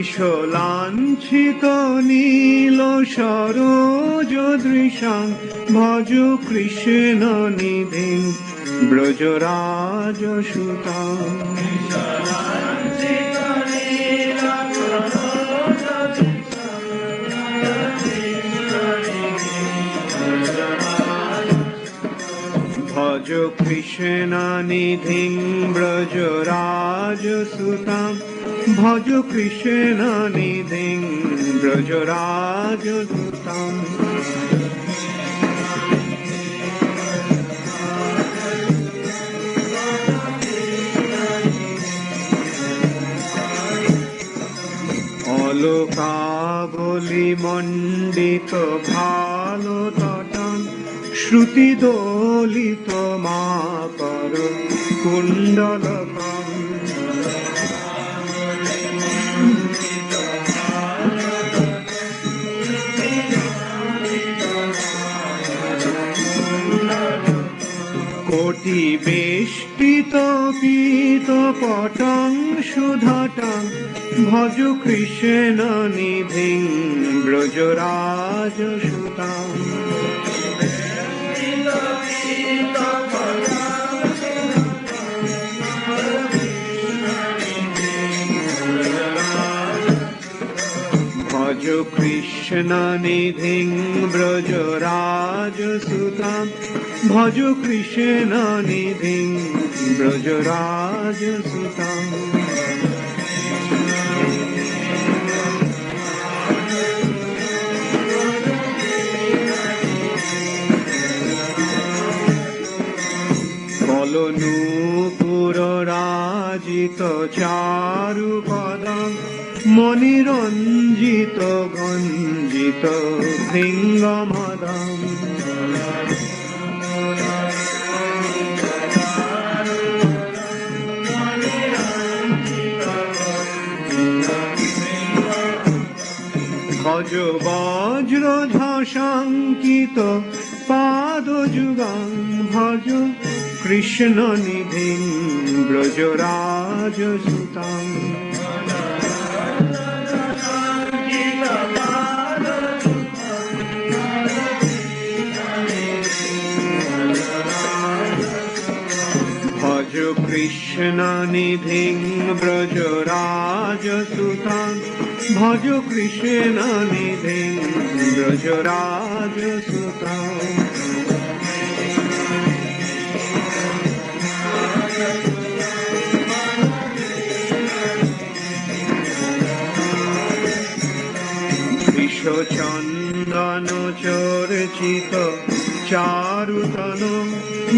কৃশলাঞ্ছিত নীল সরোজ দৃশাং ভজ কৃষ্ণ নিধিং ব্রজরাজ সুতাং। ভজ কৃষ্ণ নিধিং ব্রজরাজ সুতাং ভজ কৃষ্ণ নিধিং ব্রজরাজ সুতাং। অলোকাবলি মণ্ডিত ভালো তটাং শ্রুতি দোলিত মাকর কুণ্ডলকং। কোটি বেষ্টিত পীত পটং সুধাটং ভজ কৃষ্ণ নিধিং ব্রজরাজ সুতাং। ভজ কৃষ্ণ নিধিং ব্রজরাজ সুতাং ভজ কৃষ্ণ নিধিং ব্রজরাজ সুতাং। কলনূপুর রাজিত চারু পদং মণিরঞ্জিত গঞ্জিত ভৃঙ্গমদং। ভজ বজ্রধ্বশাঙ্কিত পাদযুগং ভজ কৃষ্ণ নিধিং ব্রজরাজ সুতাং। ভজ কৃষ্ণ নিধিং ব্রজরাজ সুতাং ভজ কৃষ্ণ নিধিং ব্রজরাজ সুতাং। চন্দন চর্চিত চারুতন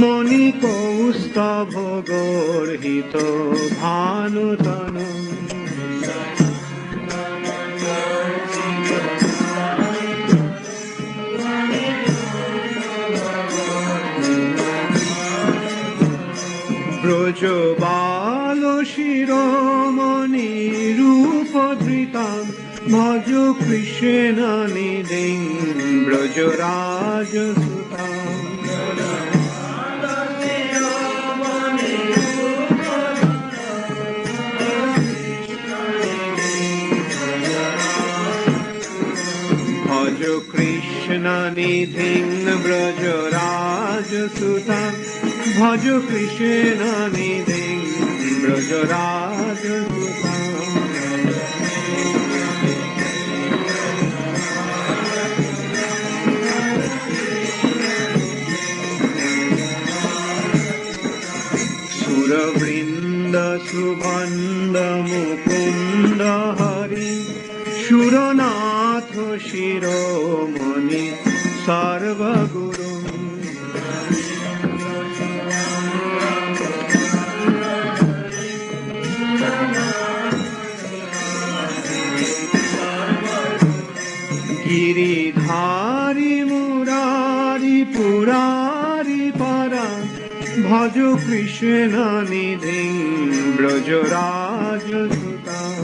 মণি কৌস্তভ গর্হিত ভানুতন। ব্রজ বাল শিরোমণি রূপ ধৃতাং ভজ কৃষ্ণ নিধিং ব্রজরাজ সুতাং। ভজ কৃষ্ণ নিধিং ব্রজরাজ সুতাং ভজ কৃষ্ণ নিধিং ব্রজরাজ সুতাং। সুরবৃন্দ সুবন্দ মুকুন্দ হরি সুরনাথ শিরোমণি সর্বগুরু। গিরিধারী মুরারি পুরারি পরা ভজ Krishna নিধিং Brajaraj Sutang.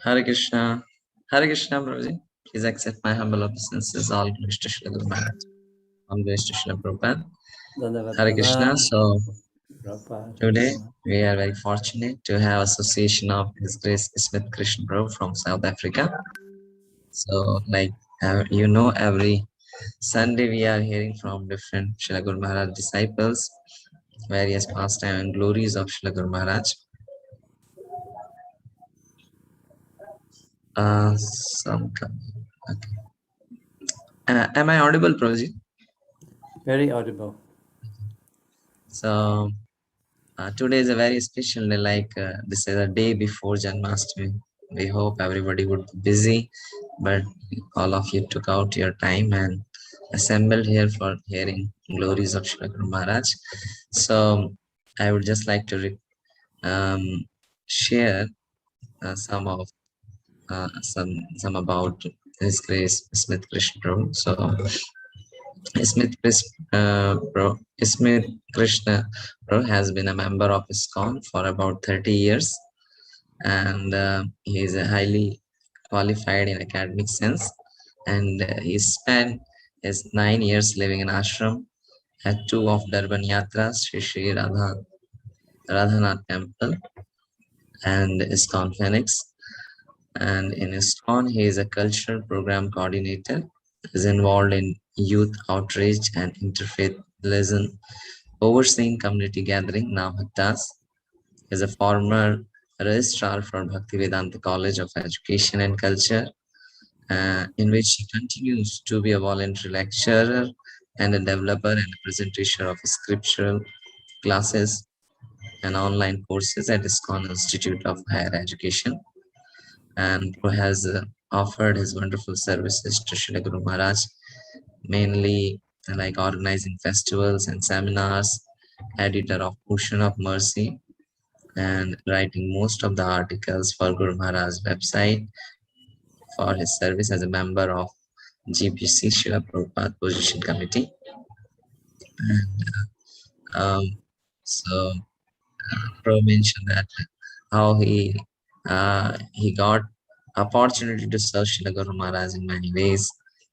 Hare Krishna. Hare Krishna, Prabhuji. Please accept my humble obeisances. All glories to Srila Guru Maharaj. All glories to Srila Prabhupada. Dandavat Hare Krishna. Pranam. So Prabhupada. today we are very fortunate to have association of His Grace Smith Krishna Prabhu from South Africa. So like every Sunday we are hearing from different Srila Guru Maharaj disciples, various pastime and glories of Srila Guru Maharaj. Okay. Am I audible, Prabhuji? Very audible. So today is a very special day, like this is a day before Janmashtami. We hope everybody would be busy, but all of you took out your time and assembled here for hearing glories of Srila Guru Maharaj. So I would just like to share some of some about His Grace Smith Krishna Prabhu. So Smith Krishna Prabhu has been a member of ISKCON for about 30 years, and he is a highly qualified in academic sense, and he spent his 9 years living in ashram at two of Durban Yatras, Sri Radhanath Temple and ISKCON Phoenix. And in ISKCON, he is a cultural program coordinator, is involved in youth outreach and interfaith liaison, overseeing community gathering, Namhattas, is a former registrar for Bhaktivedanta College of Education and Culture, in which he continues to be a voluntary lecturer and a developer and a presenter of scriptural classes and online courses at ISKCON Institute of Higher Education, and who has offered his wonderful services to Srila Guru Maharaj, mainly like organizing festivals and seminars, editor of Ocean of Mercy, and writing most of the articles for Guru Maharaj's website, for his service as a member of GPC Srila Prabhupada Position Committee. And so Prabhu mentioned that how he got opportunity to serve Srila Guru Maharaj in many ways.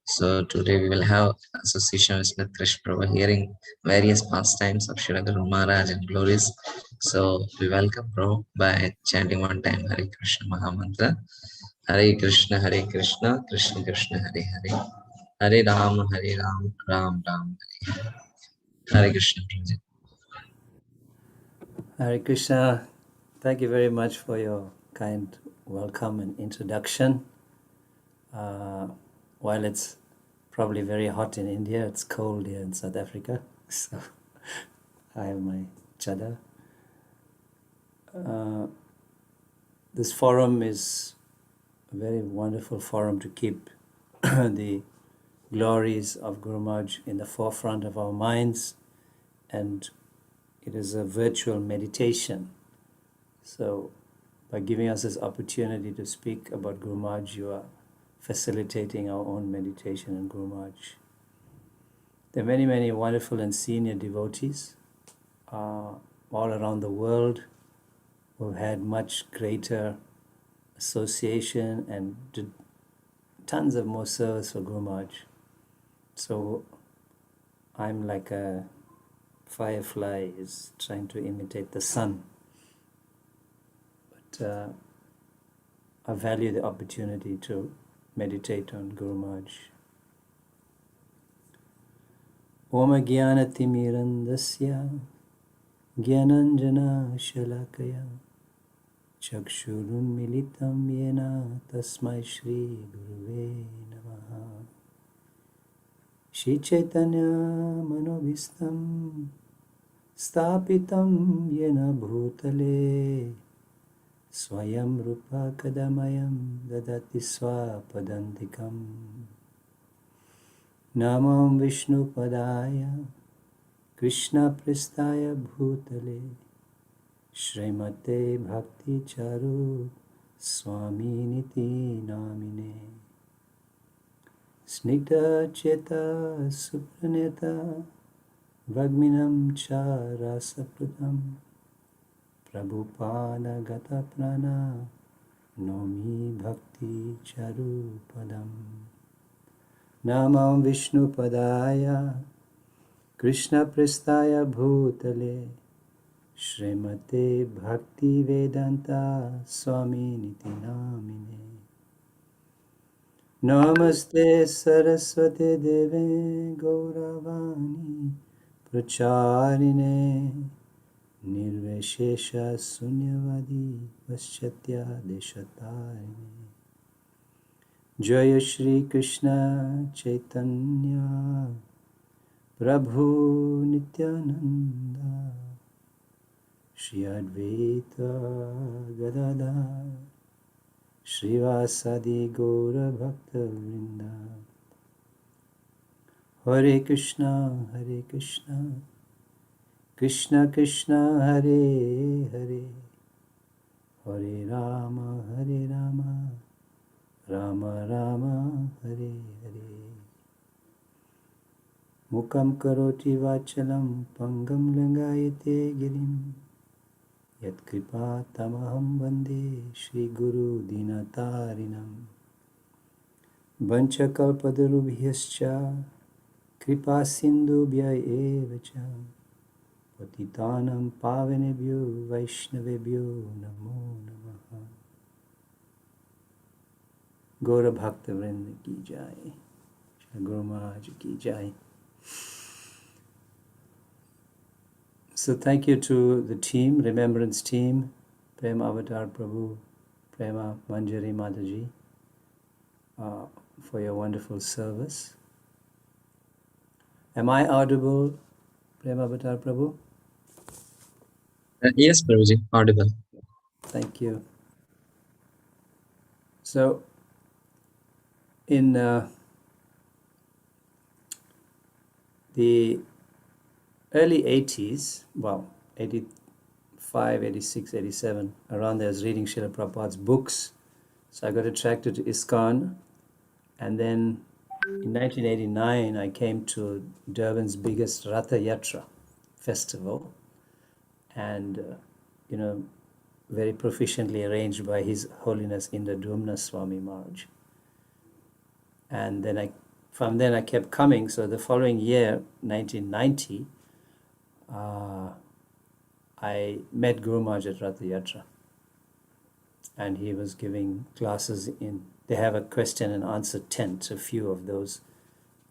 So today we will have association with Smith Krishna Prabhu, hearing various pastimes of Srila Guru Maharaj and glories. So we welcome Prabhu by chanting one time Hare Krishna Mahamantra. Hare Krishna, Krishna Krishna, Hare Hare. Hare Ram, Ram Ram, Hare Hare. Hare Krishna, Prabhuji. Hare Krishna. Thank you very much for your kind welcome and introduction. While it's probably very hot in India, it's cold here in South Africa. So I have my chadar. This forum is a very wonderful forum to keep the glories of Guru Maharaj in the forefront of our minds, and it is a virtual meditation. So by giving us this opportunity to speak about Guru Maharaj, you are facilitating our own meditation in Guru Maharaj. There are many, many wonderful and senior devotees all around the world who have had much greater association and did tons of more service for Guru Maharaj. So I'm like a firefly is trying to imitate the sun. But I value the opportunity to meditate on Guru Maharaj. Om Jnanatirmirandasya Jnananjana Shalakaya Chakshurun Militam Yena Tasmai Shri Guruve Namaha. Shri Chaitanya Manobhistam Stapitam Yena Bhutale Swayam Rupa Kadamayam Dadati Swapadantikam. Namam Vishnu Padaya Krishna Pristaya Bhutale Srimate Bhakti Charu Swami Niti Namine Snigdha Cheta Supraneta Vagminam Charasapratam Prabhupada Gata Prana Nomi Bhakti Charu Padam Namam Vishnu Padaya Krishna Prestaya Bhutale Srimate Bhakti Vedanta Swami Niti Namine Namaste Saraswate Deve Gauravani Pracharine Nirveshesha Sunyavadi Vaschatya Deshatarine Jaya Shri Krishna Chaitanya Prabhu Nityananda Shri Advaita Gadadhar Srivasadi Gaura Bhakta Vrinda Hare Krishna Krishna Krishna Hare Hare Hare Rama Rama Rama Hare Hare Mukam Karoti Vachalam Pangam Langayate Girim Yat Kripa Tamaham Vande Shri Guru Dinatarinam Vancha Kalpadarubhyascha Kripa Sindhubhya Evacha Patitanam Pavanebhyo Vaishnavebhyo Namo Namaha Gaura Bhakta Vrinda Ki Jai Shri Guru Maharaj Ki Jai. So thank you to the team, Remembrance team, Prema Avatar Prabhu, Prema Manjari Mataji, for your wonderful service. Am I audible, Prema Avatar Prabhu? Yes, Prabhuji, audible. Thank you. So, in the early 80s, well, 85, 86, 87, around there, I was reading Srila Prabhupada's books. So I got attracted to ISKCON. And then in 1989, I came to Durban's biggest Ratha Yatra festival. And, very proficiently arranged by His Holiness Indradumna Swami Maharaj. And then from then I kept coming. So the following year, 1990, I met Guru Maharaj at Ratha Yatra. And he was giving classes they have a question and answer tent, a few of those.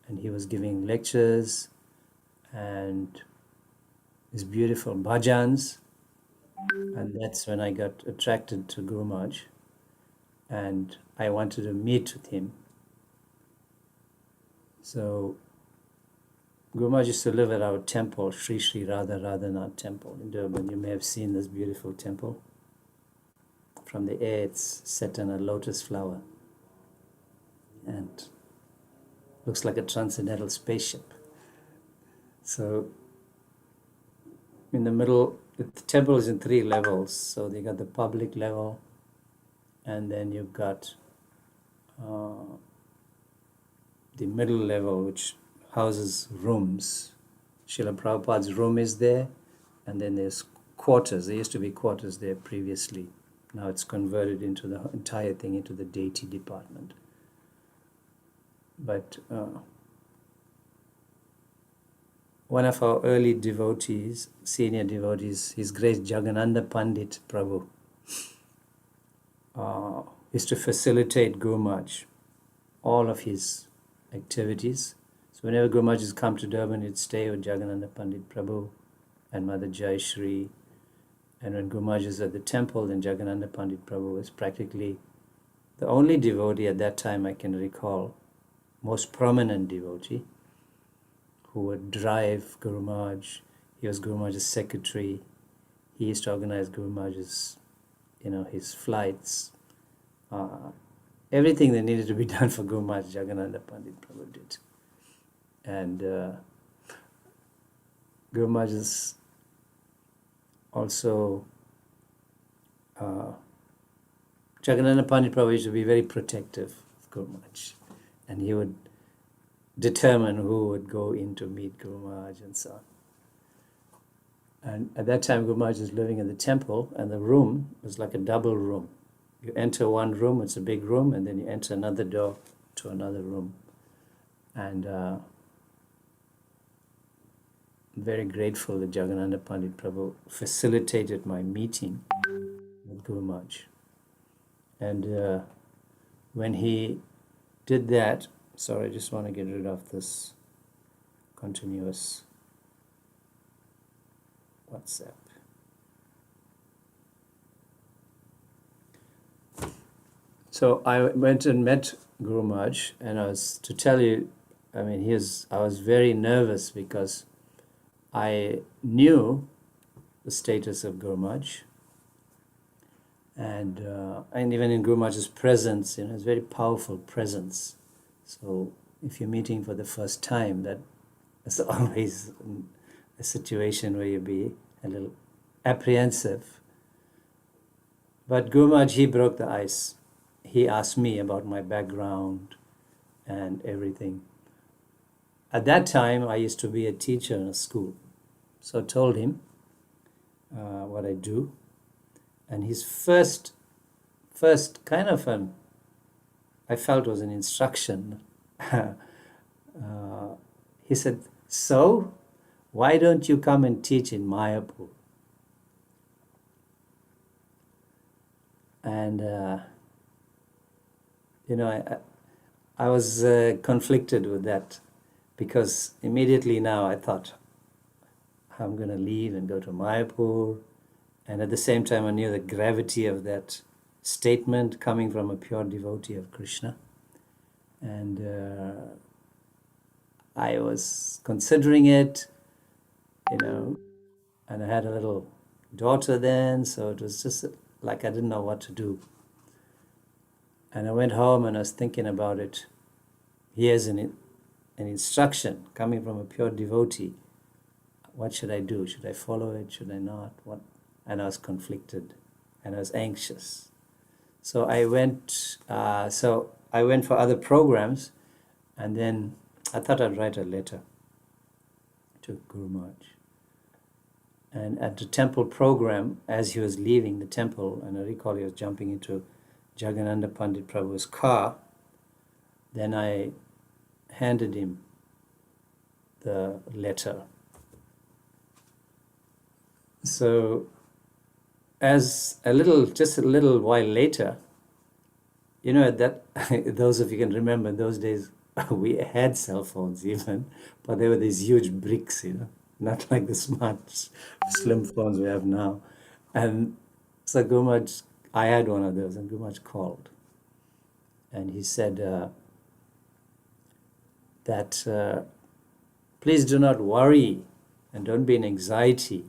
And he was giving lectures and these beautiful bhajans. And that's when I got attracted to Guru Maharaj. And I wanted to meet with him. So Guru Maharaj used to live at our temple, Sri Sri Radha Radhanath Temple in Durban. You may have seen this beautiful temple. From the air, it's set on a lotus flower. And looks like a transcendental spaceship. So in the middle, the temple is in 3 levels. So they got the public level, and then you've got the middle level, which houses rooms. Srila Prabhupada's room is there, and then there's quarters. There used to be quarters there previously. Now it's converted into the entire thing into the deity department. But one of our early devotees, senior devotees, His Grace Jagannatha Pandit Prabhu, used to facilitate Guru Maharaj, all of his activities. So whenever Guru Maharaj has come to Durban, he'd stay with Jagannatha Pandit Prabhu and Mother Jai Shri. And when Guru Maharaj is at the temple, then Jagannatha Pandit Prabhu was practically the only devotee at that time I can recall, most prominent devotee, who would drive Guru Maharaj. He was Guru Maharaj's secretary. He used to organize Guru Maharaj's, his flights. Everything that needed to be done for Guru Maharaj, Jagannatha Pandit Prabhu did. And Guru Maharaj is also, Jagannatha Pandit Prabhu used to be very protective of Guru Maharaj. And he would determine who would go in to meet Guru Maharaj and so on. And at that time, Guru Maharaj was living in the temple, and the room was like a double room. You enter one room, it's a big room, and then you enter another door to another room. And I'm very grateful that Jagannatha Pandit Prabhu facilitated my meeting with Guru Maharaj. And when he did that, sorry, I just want to get rid of this continuous WhatsApp. So I went and met Guru Maharaj, and I was, to tell you, I mean, I was very nervous because I knew the status of Guru Maharaj, and even in Guru Maharaj's presence, it's very powerful presence. So if you're meeting for the first time, that's always a situation where you be a little apprehensive. But Guru Maharaj, he broke the ice. He asked me about my background and everything. At that time, I used to be a teacher in a school. So I told him what I do. And his first kind of I felt was an instruction. He said, so why don't you come and teach in Mayapur? And I was conflicted with that, because immediately now I thought, I'm going to leave and go to Mayapur. And at the same time, I knew the gravity of that statement coming from a pure devotee of Krishna. And I was considering it, and I had a little daughter then, so it was just like I didn't know what to do. And I went home and I was thinking about it. Here's an instruction coming from a pure devotee. What should I do? Should I follow it? Should I not? What? And I was conflicted and I was anxious. So I went. I went for other programs, and then I thought I'd write a letter to Guru Maharaj. And at the temple program, as he was leaving the temple, and I recall he was jumping into Jagannatha Pandit Prabhu's car, then I handed him the letter. So just a little while later, that those of you can remember, in those days we had cell phones even, but they were these huge bricks, not like the smart slim phones we have now. And so Guru Maharaj, I had one of those, and Guru Maharaj called, and he said that please do not worry and don't be in anxiety.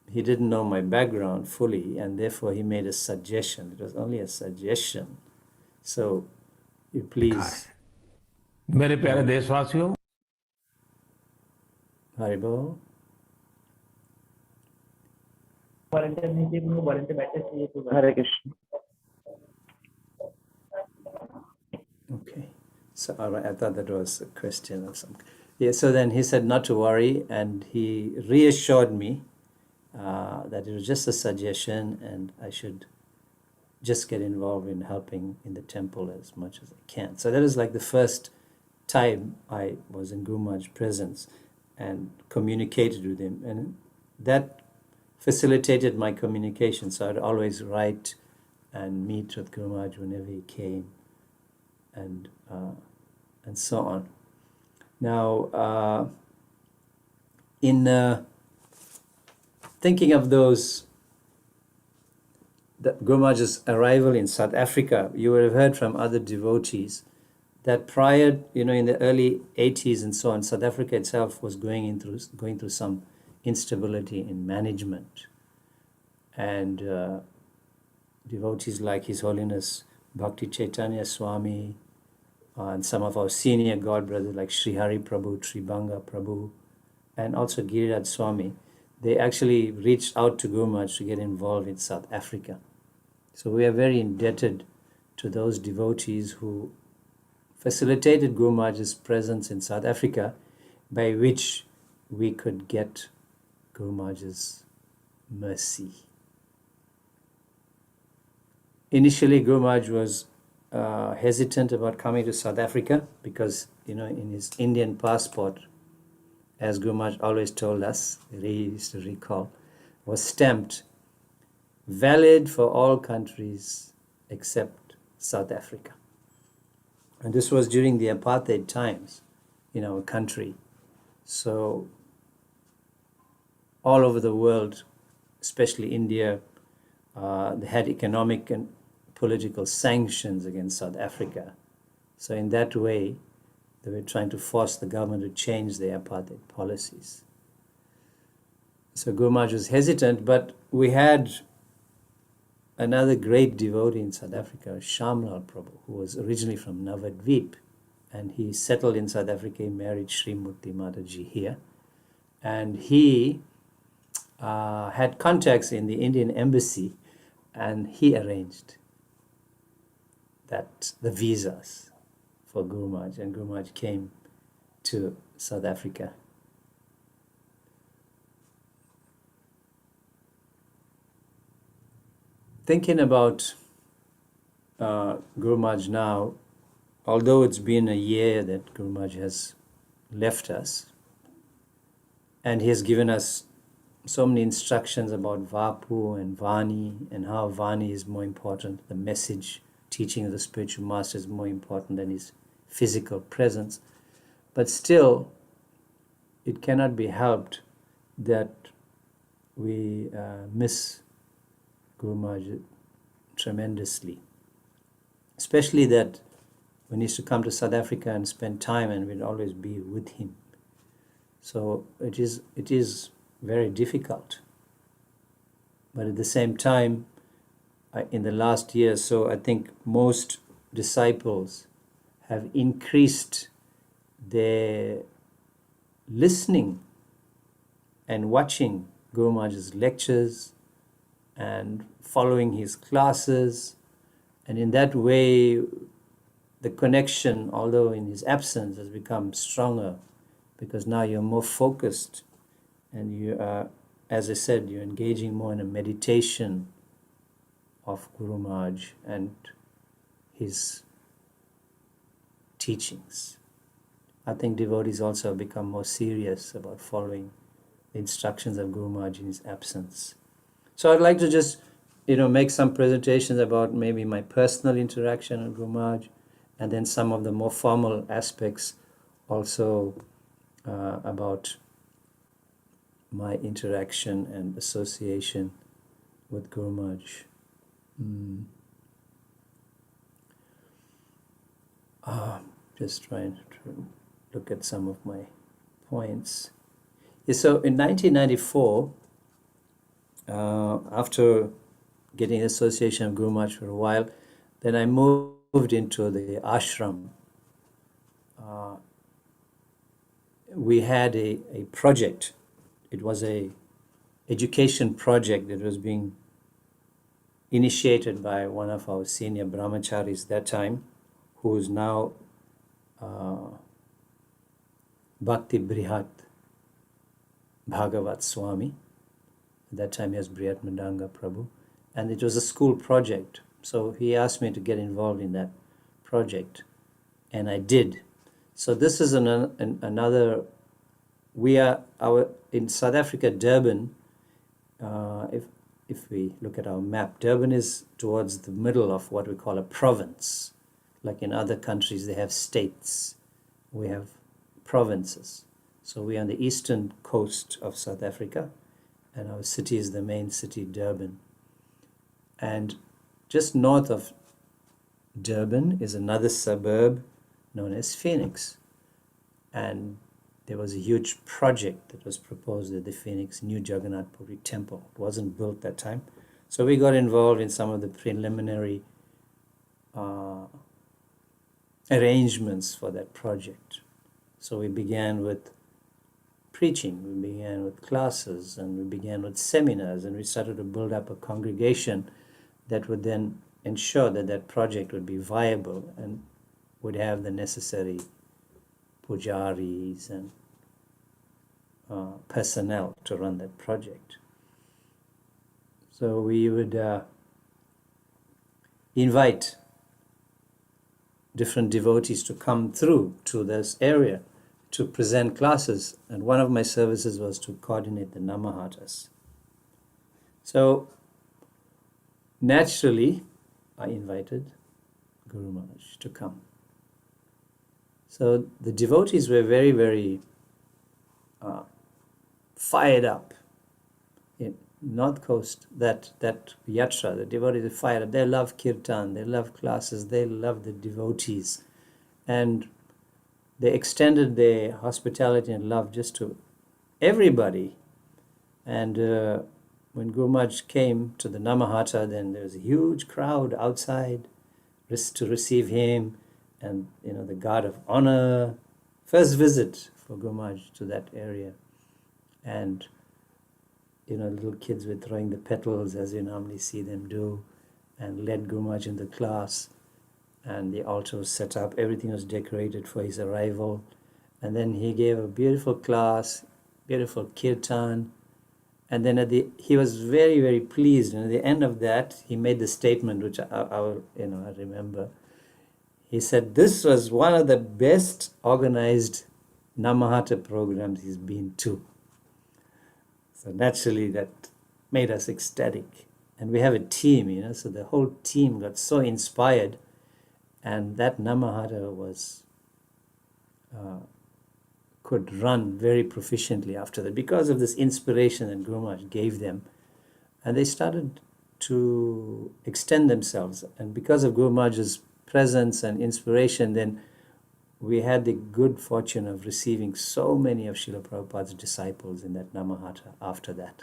He didn't know my background fully, and therefore he made a suggestion. It was only a suggestion. So you please, मेरे प्यारे देशवासियों, Haribol. Hare Krishna. Okay. So all right, I thought that was a question or something. Yeah, so then he said not to worry, and he reassured me that it was just a suggestion and I should just get involved in helping in the temple as much as I can. So that was like the first time I was in Guru Maharaj's presence and communicated with him. And that facilitated my communication. So I'd always write and meet with Guru Maharaj whenever he came, and so on. Now, in thinking of the Guru Maharaj's arrival in South Africa, you would have heard from other devotees that prior, in the early 80s and so on, South Africa itself was going through some instability in management. And devotees like His Holiness Bhakti Chaitanya Swami, and some of our senior God brothers like Sri Hari Prabhu, Tribanga Prabhu, and also Giriraj Swami, they actually reached out to Guru Maharaj to get involved in South Africa. So we are very indebted to those devotees who facilitated Guru Maharaj's presence in South Africa, by which we could get Guru Maharaj's mercy. initially Guru Maharaj was hesitant about coming to South Africa because, in his Indian passport, as Guru Maharaj always told us, he used to recall, was stamped valid for all countries except South Africa. And this was during the apartheid times in our country. So all over the world, especially India, they had economic and political sanctions against South Africa. So in that way, they were trying to force the government to change their apartheid policies. So Guru Maharaj was hesitant, but we had another great devotee in South Africa, Shamlal Prabhu, who was originally from Navadvip, and he settled in South Africa. He married Sri Murti Mataji here, and he had contacts in the Indian embassy, and he arranged the visas for Guru Maharaj, and Guru Maharaj came to South Africa. Thinking about Guru Maharaj now, although it's been a year that Guru Maharaj has left us, and he has given us so many instructions about Vapu and Vani, and how Vani is more important, the message, teaching of the spiritual master is more important than his physical presence. But still, it cannot be helped that we miss Guru Maharaj tremendously. Especially that when he used to come to South Africa and spend time, and we'd always be with him. So it is very difficult. But at the same time, in the last year, so I think most disciples have increased their listening and watching Guru Maharaj's lectures and following his classes. And in that way, the connection, although in his absence, has become stronger, because now you're more focused and you are, as I said, you're engaging more in a meditation of Guru Maharaj and his teachings. I think devotees also have become more serious about following the instructions of Guru Maharaj in his absence. So I'd like to just, make some presentations about maybe my personal interaction with Guru Maharaj, and then some of the more formal aspects also about my interaction and association with Guru Maharaj. Just trying to look at some of my points. Yeah, so in 1994, after getting association of Guru Maharaj for a while, then I moved into the ashram. We had a project. It was a education project that was being initiated by one of our senior brahmacharis that time, who is now Bhakti Brihat Bhagavat Swami. At that time he was Brihat Mandanga Prabhu. And it was a school project. So he asked me to get involved in that project. And I did. So this is another, in South Africa, Durban, if we look at our map, Durban is towards the middle of what we call a province. Like in other countries, they have states. We have provinces. So we are on the eastern coast of South Africa, and our city is the main city, Durban. And just north of Durban is another suburb known as Phoenix. And there was a huge project that was proposed at the Phoenix New Jagannath Puri Temple. It wasn't built that time. So we got involved in some of the preliminary arrangements for that project. So we began with preaching, we began with classes, and we began with seminars, and we started to build up a congregation that would then ensure that that project would be viable and would have the necessary pujaris and personnel to run that project. So we would invite different devotees to come through to this area to present classes. And one of my services was to coordinate the Namahatas. So naturally, I invited Guru Maharaj to come. So the devotees were very, very fired up. In North Coast, that yatra, the devotees are fired up. They love kirtan, they love classes, they love the devotees. And they extended their hospitality and love just to everybody. And when Guru Maharaj came to the Namahata, then there was a huge crowd outside to receive him. And, the guard of honor, first visit for Guru Maharaj to that area. And, little kids were throwing the petals as you normally see them do, and led Guru Maharaj in the class. And the altar was set up, everything was decorated for his arrival. And then he gave a beautiful class, beautiful kirtan. And then he was very, very pleased. And at the end of that, he made the statement, which I remember. He said, this was one of the best organized Namahata programs he's been to. So naturally, that made us ecstatic. And we have a team, so the whole team got so inspired. And that Namahata could run very proficiently after that because of this inspiration that Guru Maharaj gave them. And they started to extend themselves. And because of Guru Maharaj's presence and inspiration, then we had the good fortune of receiving so many of Srila Prabhupada's disciples in that Namahata after that.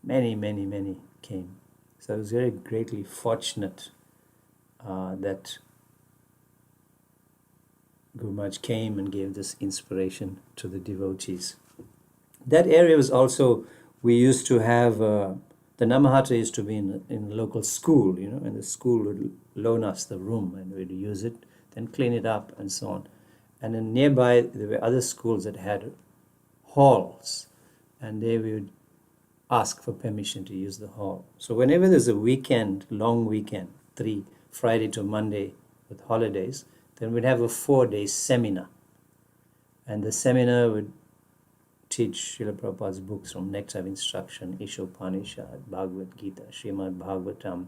Many, many, many came. So I was very greatly fortunate that Guru Maharaj came and gave this inspiration to the devotees. That area was also, we used to have, the Namahata used to be in a local school, and the school would loan us the room and we'd use it, then clean it up and so on. And then nearby, there were other schools that had halls, and they would ask for permission to use the hall. So whenever there's a weekend, long weekend, Friday to Monday with holidays, then we'd have a 4-day seminar. And the seminar would teach Srila Prabhupada's books from Nectar of Instruction, Ishopanishad, Bhagavad Gita, Srimad Bhagavatam,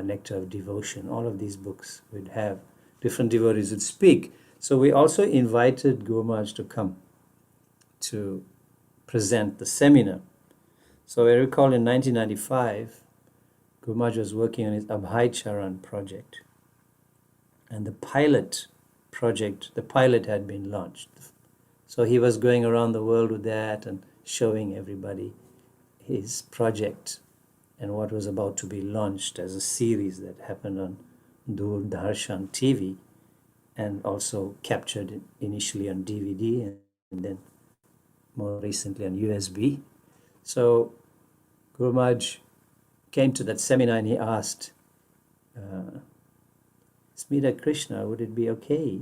Nectar of Devotion. All of these books would have different devotees would speak. So we also invited Guru Maharaj to come to present the seminar. So I recall in 1995, Guru Maharaj was working on his Abhay Charan project. And the pilot had been launched. So he was going around the world with that and showing everybody his project and what was about to be launched as a series that happened on Doordarshan TV and also captured initially on DVD and then more recently on USB. So Guru Maharaj came to that seminar and he asked, Smita, Krsna, would it be okay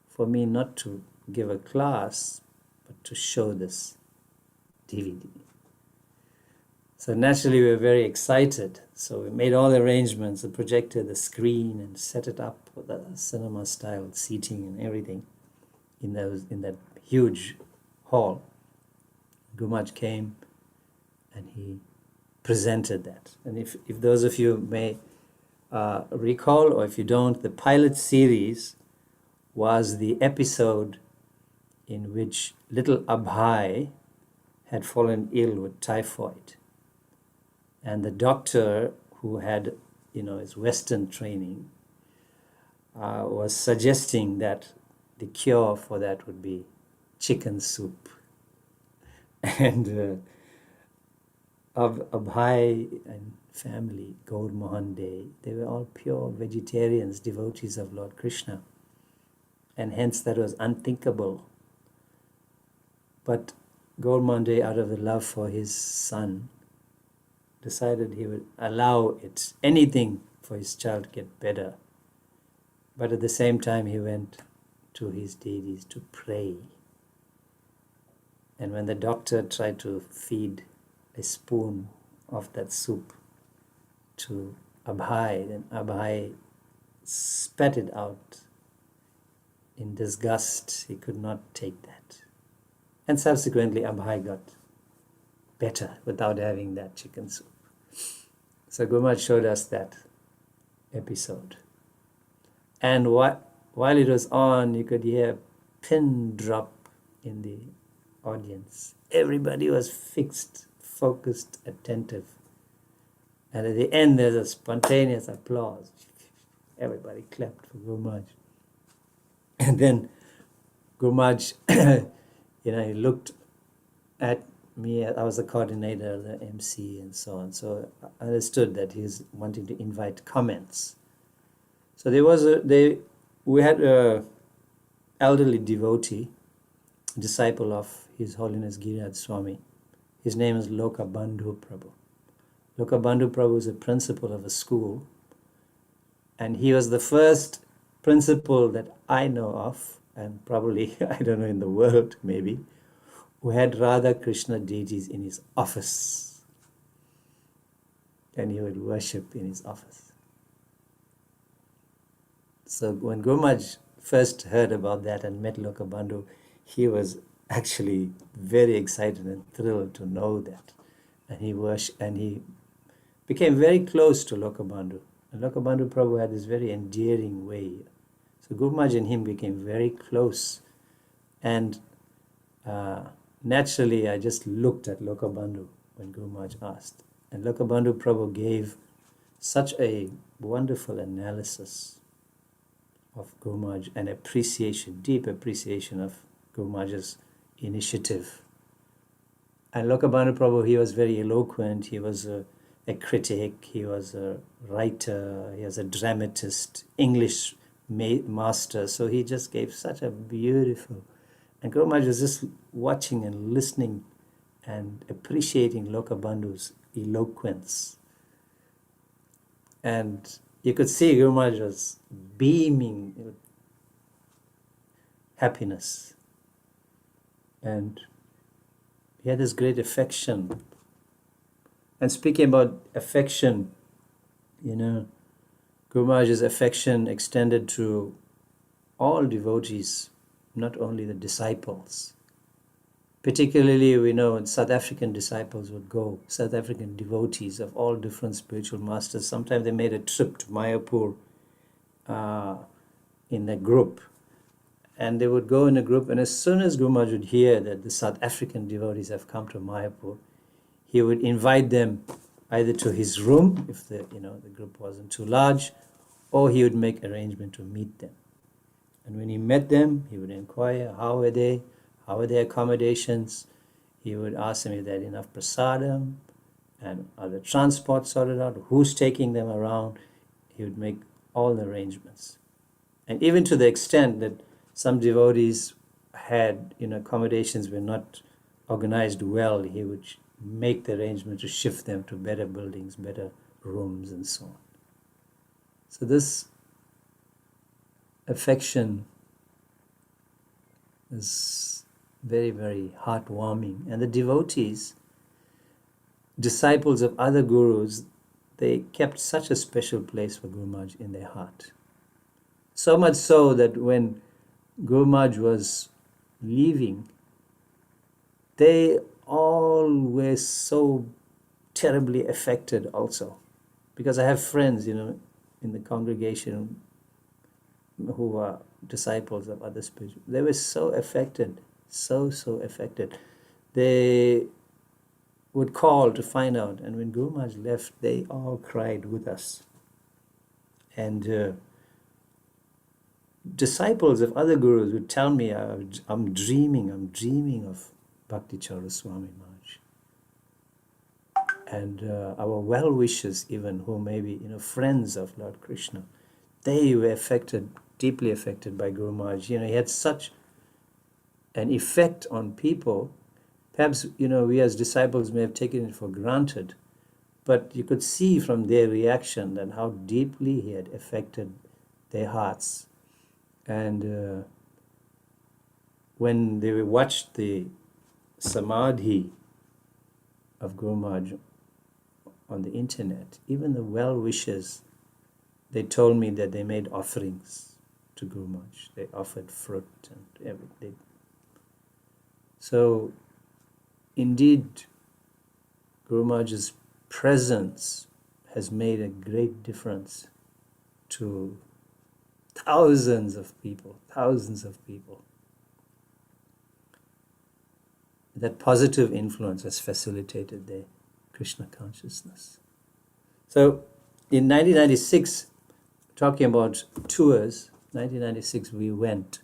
for me not to give a class, but to show this DVD? So naturally we were very excited. So we made all the arrangements, the projector, the screen, and set it up with the cinema-style seating and everything in that huge hall. Guru Maharaj came and he presented that. And if those of you may recall, or if you don't, the pilot series was the episode in which little Abhay had fallen ill with typhoid. And the doctor who had, his Western training was suggesting that the cure for that would be chicken soup. And Abhay and family, Gaur Mohan Dey, they were all pure vegetarians, devotees of Lord Krishna. And hence that was unthinkable. But Gaur Mohan Dey, out of the love for his son, decided he would allow anything for his child to get better. But at the same time, he went to his deities to pray. And when the doctor tried to feed a spoon of that soup to Abhay. Then Abhay spat it out in disgust. He could not take that. And subsequently, Abhay got better without having that chicken soup. So Gurmat showed us that episode. And while it was on, you could hear a pin drop in the audience. Everybody was fixed, focused, attentive. And at the end, there's a spontaneous applause. Everybody clapped for Gurmaj. And then Gurmaj, he looked at me. I was the coordinator, the MC, and so on. So I understood that he's wanting to invite comments. So we had a elderly devotee, disciple of His Holiness Giriraj Swami. His name is Lokabandhu Prabhu. Lokabandhu Prabhu is a principal of a school, and he was the first principal that I know of, and probably, I don't know, in the world maybe, who had Radha Krishna deities in his office. And he would worship in his office. So when Gurmaj first heard about that and met Lokabandhu, he was actually very excited and thrilled to know that. And he became very close to Lokabandhu. And Lokabandhu Prabhu had this very endearing way. So Gurmaj and him became very close. And naturally, I just looked at Lokabandhu when Gurmaj asked. And Lokabandhu Prabhu gave such a wonderful analysis of Gurmaj and appreciation, deep appreciation of Gurmaj's initiative. And Lokabandhu Prabhu, he was very eloquent. He was a critic. He was a writer. He was a dramatist, English master. So he just gave such a beautiful. And Gurmaj was just watching and listening and appreciating Lokabandhu's eloquence. And you could see Gurmaj was beaming with happiness. And he had this great affection. And speaking about affection, Gurmaj's affection extended to all devotees, not only the disciples. Particularly, we know South African disciples would go, South African devotees of all different spiritual masters. Sometimes they made a trip to Mayapur in a group. And they would go in a group, and as soon as Gurmaj would hear that the South African devotees have come to Mayapur, he would invite them either to his room, if the group wasn't too large, or he would make arrangement to meet them. And when he met them, he would inquire, how were they? How were their accommodations? He would ask them if they had enough prasadam, and are the transport sorted out, who's taking them around. He would make all the arrangements. And even to the extent that some devotees had, accommodations were not organized well, he would make the arrangement to shift them to better buildings, better rooms, and so on. So this affection is very, very heartwarming. And the devotees, disciples of other gurus, they kept such a special place for Gurmaj in their heart. So much so that when Gurmaj was leaving, they all were so terribly affected also. Because I have friends, in the congregation who are disciples of other spiritual. They were so affected, so affected. They would call to find out, and when Gurmaj left, they all cried with us. And disciples of other gurus would tell me, I'm dreaming of Bhakti Charu Swami Maharaj. And our well-wishers even, who may be friends of Lord Krishna, they were deeply affected by Guru Maharaj. He had such an effect on people. Perhaps, we as disciples may have taken it for granted, but you could see from their reaction that how deeply he had affected their hearts. And when they watched the Samadhi of Guru Maharaj on the internet, even the well-wishers, they told me that they made offerings to Guru Maharaj. They offered fruit and everything. So, indeed, Guru Maharaj's presence has made a great difference to thousands of people. That positive influence has facilitated their Krishna consciousness. So in 1996, talking about tours, 1996 we went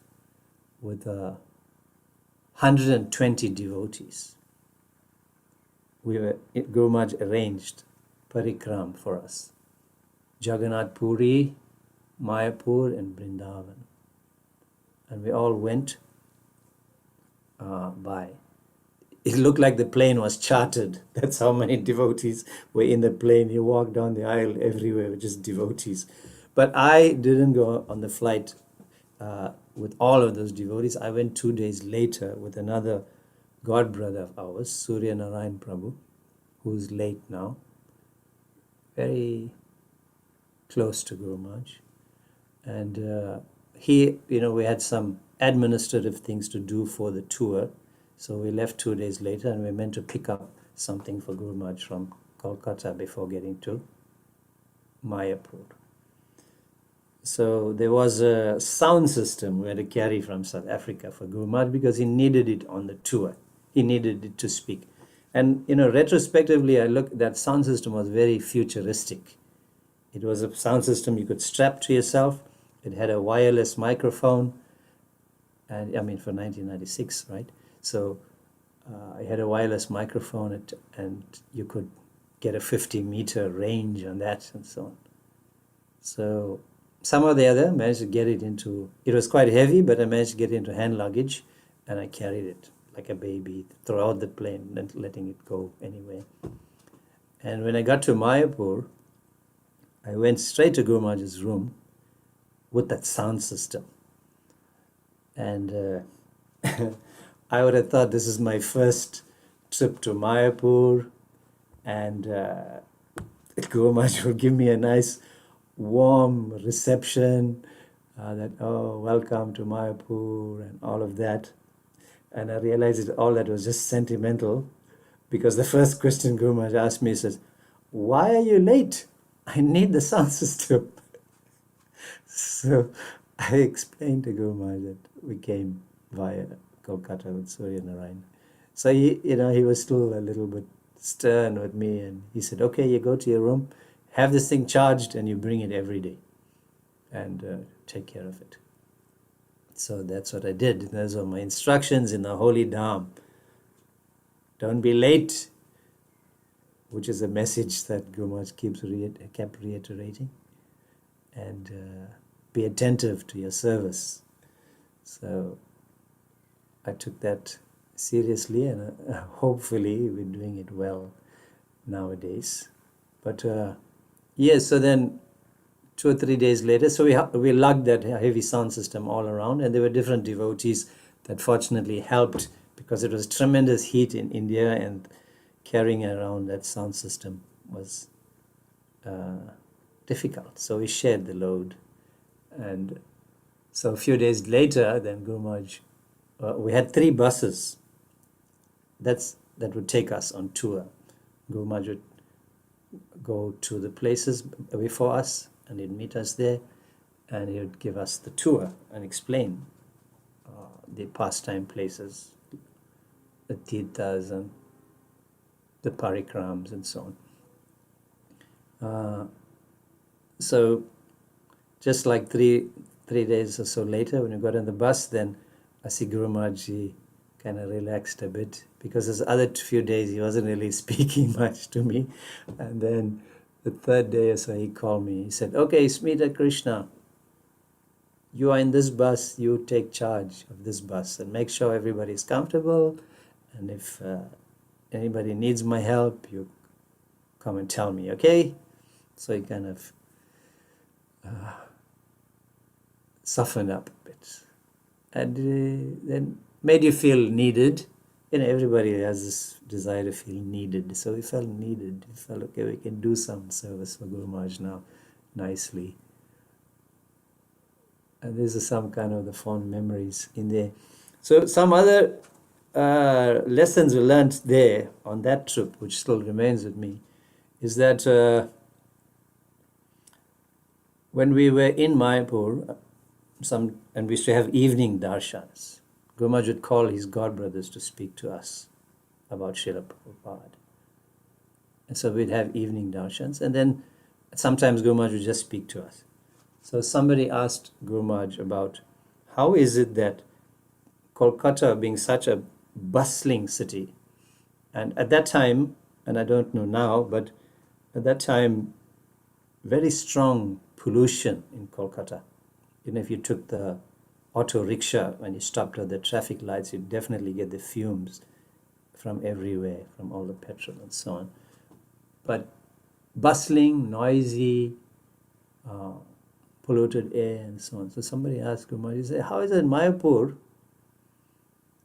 with 120 devotees. Guru Maharaj arranged parikram for us. Jagannath Puri, Mayapur and Vrindavan. And we all went by. It looked like the plane was chartered. That's how many devotees were in the plane. You walk down the aisle everywhere with just devotees. But I didn't go on the flight with all of those devotees. I went 2 days later with another god brother of ours, Surya Narayan Prabhu, who's late now, very close to Guru Maharaj. And we had some administrative things to do for the tour. So we left 2 days later and we meant to pick up something for Guru Maharaj from Kolkata before getting to Mayapur. So there was a sound system we had to carry from South Africa for Guru Maharaj because he needed it on the tour. He needed it to speak. And, retrospectively, I looked, that sound system was very futuristic. It was a sound system you could strap to yourself. It had a wireless microphone. And for 1996, right? So I had a wireless microphone and you could get a 50-meter range on that and so on. So somehow or the other, I managed to get it into, it was quite heavy, but I managed to get it into hand luggage and I carried it like a baby throughout the plane and letting it go anyway. And when I got to Mayapur, I went straight to Guru Maharaj's room with that sound system. And I would have thought this is my first trip to Mayapur, and Guru Maharaj will give me a nice warm reception, welcome to Mayapur and all of that. And I realized that all that was just sentimental, because the first question Guru Maharaj asked me says, "Why are you late? I need the sound system." So I explained to Guru Maharaj that we came via Kolkata with Surya Narayan. So he was still a little bit stern with me, and he said, "Okay, you go to your room, have this thing charged, and you bring it every day, and take care of it." So that's what I did. Those are my instructions in the Holy Dham. Don't be late, which is a message that Guru Maharaj kept reiterating, and be attentive to your service. So I took that seriously, and hopefully we're doing it well nowadays. But so then 2 or 3 days later, so we lugged that heavy sound system all around, and there were different devotees that fortunately helped, because it was tremendous heat in India, and carrying around that sound system was difficult. So we shared the load. And so a few days later, then Guru Maharaj, we had 3 buses that would take us on tour. Guru Maharaj would go to the places before us, and he'd meet us there, and he would give us the tour and explain the pastime places, the tirthas and the parikrams and so on. So just like three days or so later, when we got on the bus, then I see Guru Maharaj kind of relaxed a bit, because those other few days he wasn't really speaking much to me. And then the 3rd day or so he called me. He said, "Okay, Smita, Krsna, you are in this bus, you take charge of this bus and make sure everybody is comfortable. And if anybody needs my help, you come and tell me, okay?" So he kind of softened up a bit, and then made you feel needed everybody has this desire to feel needed. So we felt needed. We felt, okay, we can do some service for Guru Maharaj now nicely. And these are some kind of the fond memories in there. So some other lessons we learned there on that trip, which still remains with me, is that when we were in Mayapur, and we used to have evening darshans, Guru Maharaj would call his godbrothers to speak to us about Srila Prabhupada. And so we'd have evening darshans, and then sometimes Guru Maharaj would just speak to us. So somebody asked Guru Maharaj about how is it that Kolkata, being such a bustling city, and at that time, and I don't know now, but at that time, very strong pollution in Kolkata. If you took the auto rickshaw, when you stopped at the traffic lights, you'd definitely get the fumes from everywhere, from all the petrol and so on. But bustling, noisy, polluted air and so on. So somebody asked Guru Maharaj, he said, how is it Mayapur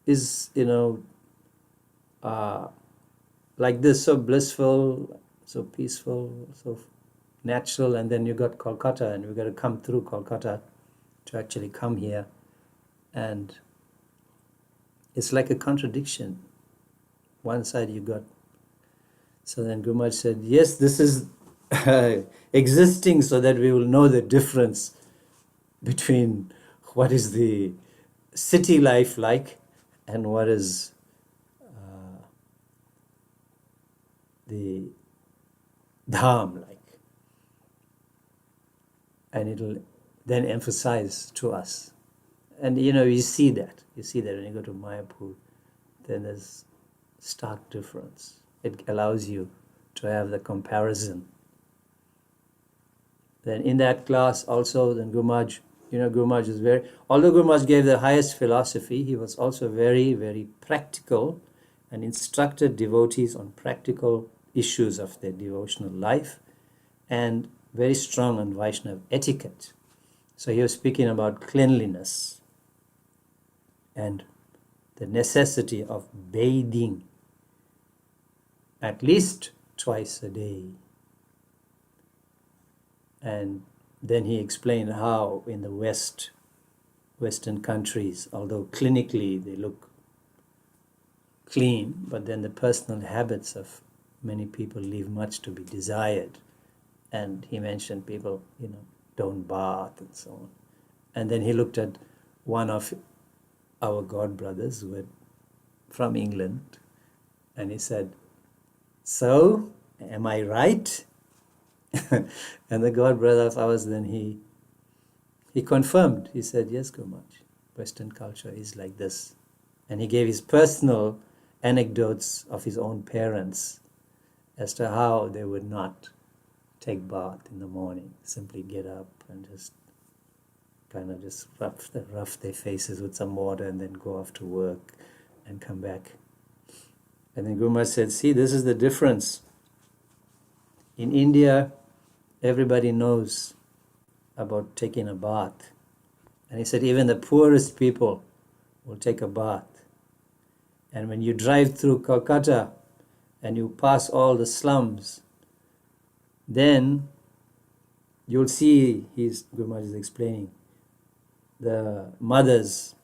is, like this, so blissful, so peaceful, so natural, and then you got Kolkata, and we got to come through Kolkata to actually come here, and it's like a contradiction. One side you got. So then Guru Maharaj said, yes, this is existing so that we will know the difference between what is the city life like and what is the dham like. And it'll then emphasize to us. And you see that. You see that when you go to Mayapur, then there's stark difference. It allows you to have the comparison. Then in that class also, then Guru Maharaj, Guru Maharaj is although Guru Maharaj gave the highest philosophy, he was also very, very practical and instructed devotees on practical issues of their devotional life, and very strong on Vaishnava etiquette. So he was speaking about cleanliness and the necessity of bathing at least twice a day. And then he explained how in the Western countries, although clinically they look clean, but then the personal habits of many people leave much to be desired. And he mentioned people, don't bath and so on. And then he looked at one of our god brothers who were from England, and he said, so, am I right? And the god brother of ours, then he confirmed. He said, yes, Guru Maharaj, Western culture is like this. And he gave his personal anecdotes of his own parents as to how they would not take bath in the morning, simply get up and just kind of just rough their faces with some water and then go off to work and come back. And then Guru Maharaj said, see, this is the difference. In India, everybody knows about taking a bath. And he said, even the poorest people will take a bath. And when you drive through Kolkata and you pass all the slums, then you'll see, Guru Maharaj is explaining, the mothers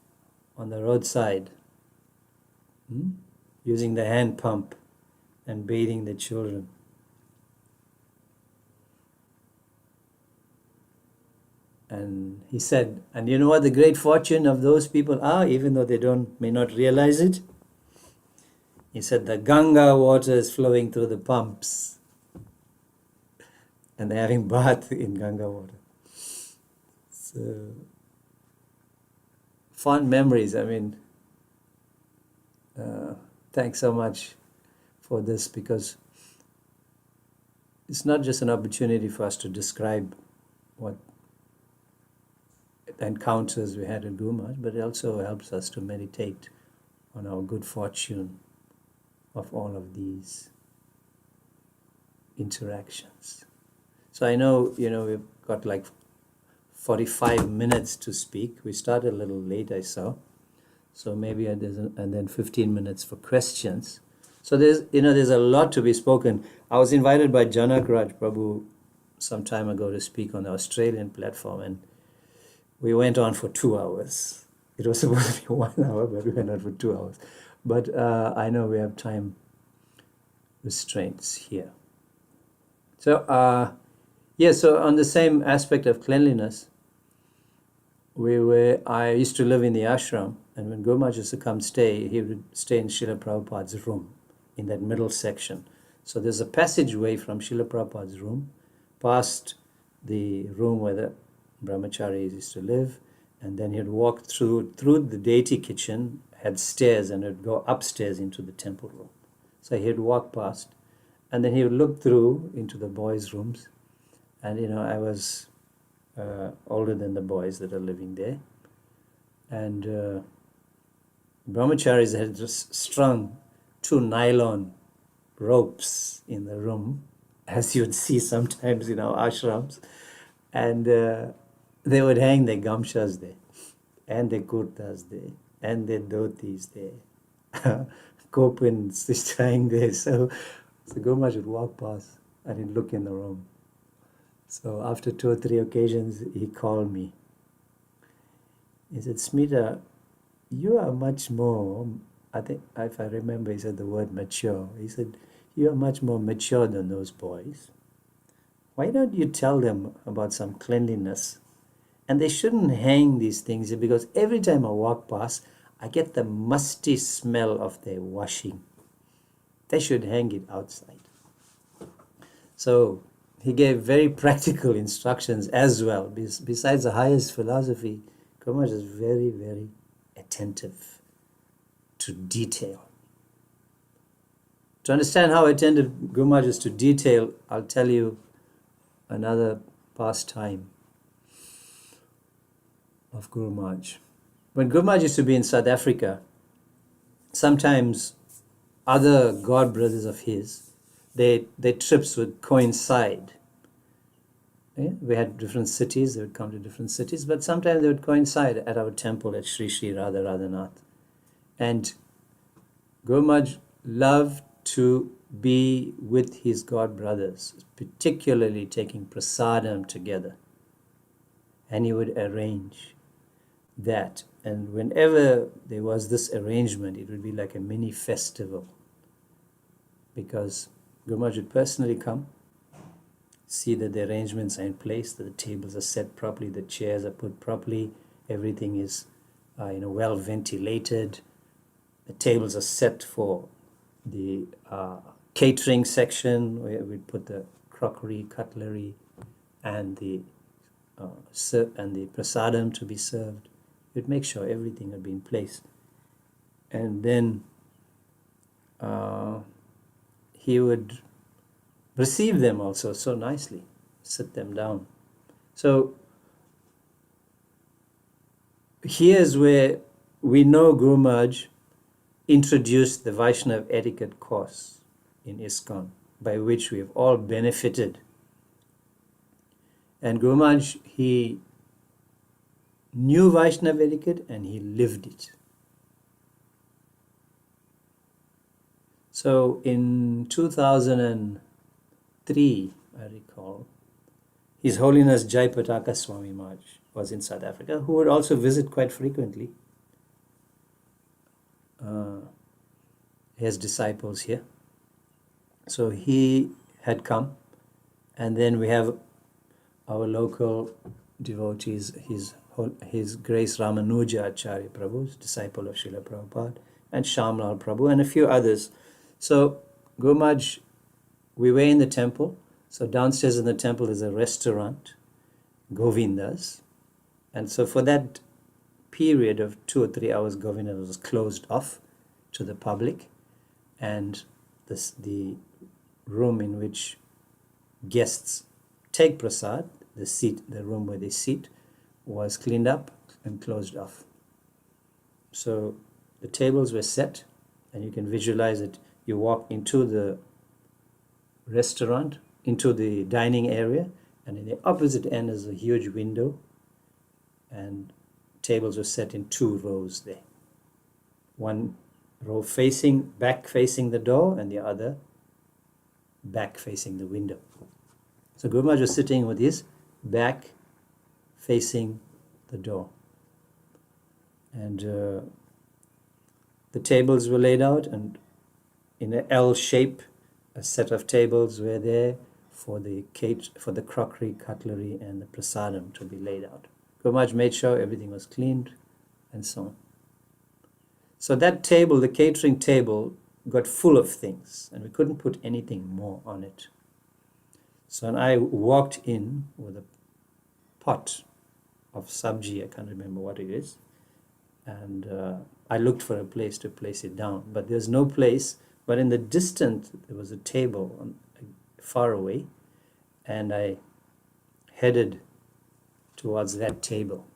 on the roadside using the hand pump and bathing the children. And he said, and you know what the great fortune of those people are, even though they may not realize it? He said the Ganga water is flowing through the pumps, and they're having bath in Ganga water. So, fond memories. Thanks so much for this, because it's not just an opportunity for us to describe what encounters we had in Guru Maharaj, but it also helps us to meditate on our good fortune of all of these interactions. So I know, we've got like 45 minutes to speak. We started a little late, I saw. So maybe and then 15 minutes for questions. So there's a lot to be spoken. I was invited by Janak Raj Prabhu some time ago to speak on the Australian platform, and we went on for 2 hours. It was supposed to be 1 hour, but we went on for 2 hours. But I know we have time restraints here. So so on the same aspect of cleanliness, I used to live in the ashram, and when Gurumaj used to come stay, he would stay in Srila Prabhupada's room in that middle section. So there's a passageway from Srila Prabhupada's room past the room where the brahmacharis used to live, and then he'd walk through the deity kitchen, had stairs, and would go upstairs into the temple room. So he'd walk past, and then he would look through into the boys' rooms, and I was older than the boys that are living there, and brahmacharis had just strung 2 nylon ropes in the room, as you would see sometimes in our ashrams, and they would hang their gamshas there, and their kurtas there, and their dhotis there, kopins just hang there. So Gurumaj would walk past and he'd look in the room. So after 2 or 3 occasions, he called me. He said, "Smita, you are much more," I think, if I remember, he said the word mature. He said, "You are much more mature than those boys. Why don't you tell them about some cleanliness? And they shouldn't hang these things here, because every time I walk past, I get the musty smell of their washing. They should hang it outside." So he gave very practical instructions as well. Besides the highest philosophy, Gurumaj is very, very attentive to detail. To understand how attentive Gurumaj is to detail, I'll tell you another pastime of Gurumaj. When Gurumaj used to be in South Africa, sometimes other god brothers of his, their trips would coincide. We had different cities, they would come to different cities, but sometimes they would coincide at our temple at Sri Sri Radha Radhanath. And Gurumaj loved to be with his god brothers, particularly taking prasadam together. And he would arrange that. And whenever there was this arrangement, it would be like a mini festival, because Gurumaj would personally come, see that the arrangements are in place, that the tables are set properly, the chairs are put properly, everything is well ventilated. The tables are set for the catering section, where we'd put the crockery, cutlery, and the prasadam to be served. We'd make sure everything would be in place. And then he would receive them also so nicely, sit them down. So here's where we know Gurumaj introduced the Vaishnava etiquette course in ISKCON, by which we have all benefited. And Gurumaj, he knew Vaishnava etiquette and he lived it. So in 2003, I recall, His Holiness Jai Pataka Swami Maharaj was in South Africa, who would also visit quite frequently. He has disciples here. So he had come, and then we have our local devotees, His Grace Ramanuja Acharya Prabhu, disciple of Srila Prabhupada, and Shamlal Prabhu, and a few others. So Gurumaj, we were in the temple. So downstairs in the temple is a restaurant, Govinda's. And so for that period of 2 or 3 hours, Govinda was closed off to the public, and the room in which guests take prasad, the room where they sit, was cleaned up and closed off. So the tables were set, and you can visualize it. You walk into the restaurant, into the dining area, and in the opposite end is a huge window, and tables were set in 2 rows there. one row back facing the door and the other back facing the window. So Guru Maharaj was sitting with his back facing the door. And the tables were laid out, and in an L shape, a set of tables were there for the crockery, cutlery, and the prasadam to be laid out. Guru Maharaj made sure everything was cleaned and so on. So that table, the catering table, got full of things, and we couldn't put anything more on it. So when I walked in with a pot of sabji, I can't remember what it is, and I looked for a place to place it down, but there's no place. But in the distance, there was a table far away, and I headed towards that table.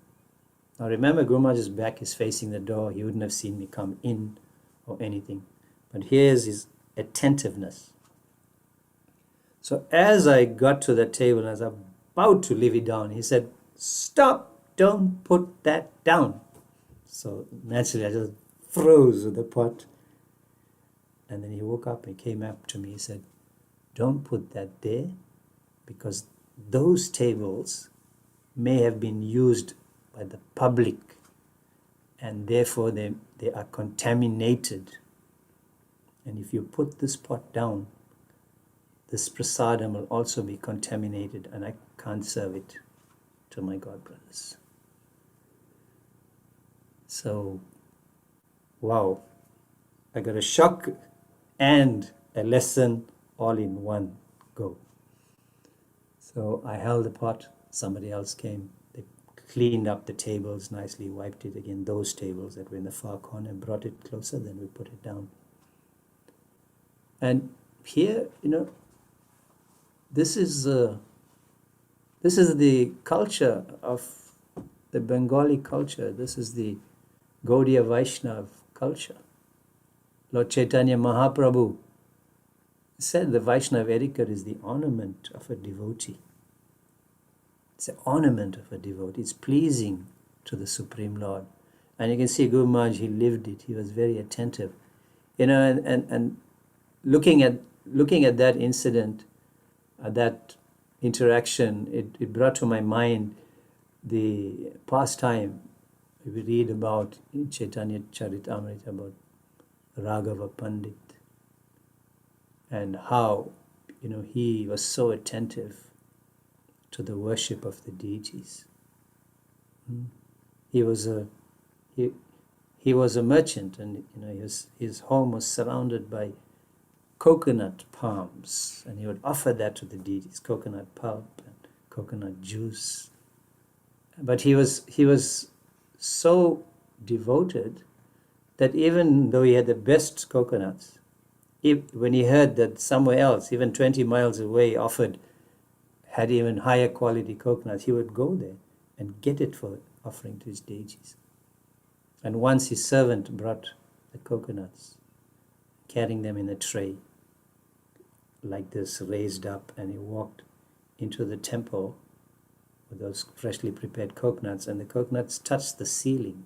Now remember, Guru Maharaj's back is facing the door. He wouldn't have seen me come in or anything. But here's his attentiveness. So as I got to the table, and as I was about to leave it down, he said, "Stop, don't put that down." So naturally, I just froze with the pot. And then he woke up and came up to me. He said, "Don't put that there, because those tables may have been used by the public, and therefore they are contaminated. And if you put this pot down, this prasadam will also be contaminated, and I can't serve it to my God brothers." So, wow, I got a shock and a lesson all in one go. So I held the pot, somebody else came, they cleaned up the tables nicely, wiped it again, those tables that were in the far corner, brought it closer, then we put it down. And here, this is the culture of the Bengali culture. This is the Gaudiya Vaishnav culture. Lord Chaitanya Mahaprabhu said the Vaishnav etiquette is the ornament of a devotee. It's the ornament of a devotee. It's pleasing to the Supreme Lord. And you can see Guru Maharaj, he lived it. He was very attentive. And looking at that incident, that interaction, it brought to my mind the pastime we read about in Chaitanya Charitamrita about Raghava Pandit, and how he was so attentive to the worship of the deities. He was a merchant, and his home was surrounded by coconut palms, and he would offer that to the deities, coconut pulp and coconut juice. But he was so devoted that even though he had the best coconuts, when he heard that somewhere else, even 20 miles away, had even higher quality coconuts, he would go there and get it for offering to his deities. And once his servant brought the coconuts, carrying them in a tray, like this, raised up, and he walked into the temple with those freshly prepared coconuts, and the coconuts touched the ceiling.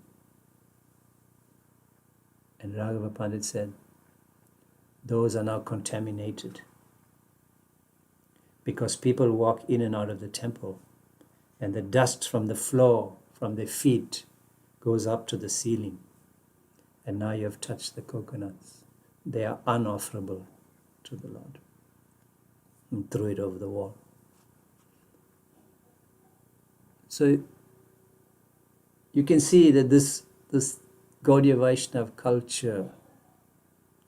And Raghava Pandit said, "Those are now contaminated, because people walk in and out of the temple, and the dust from the floor, from their feet, goes up to the ceiling. And now you have touched the coconuts. They are unofferable to the Lord." And threw it over the wall. So you can see that this Gaudiya Vaishnav culture,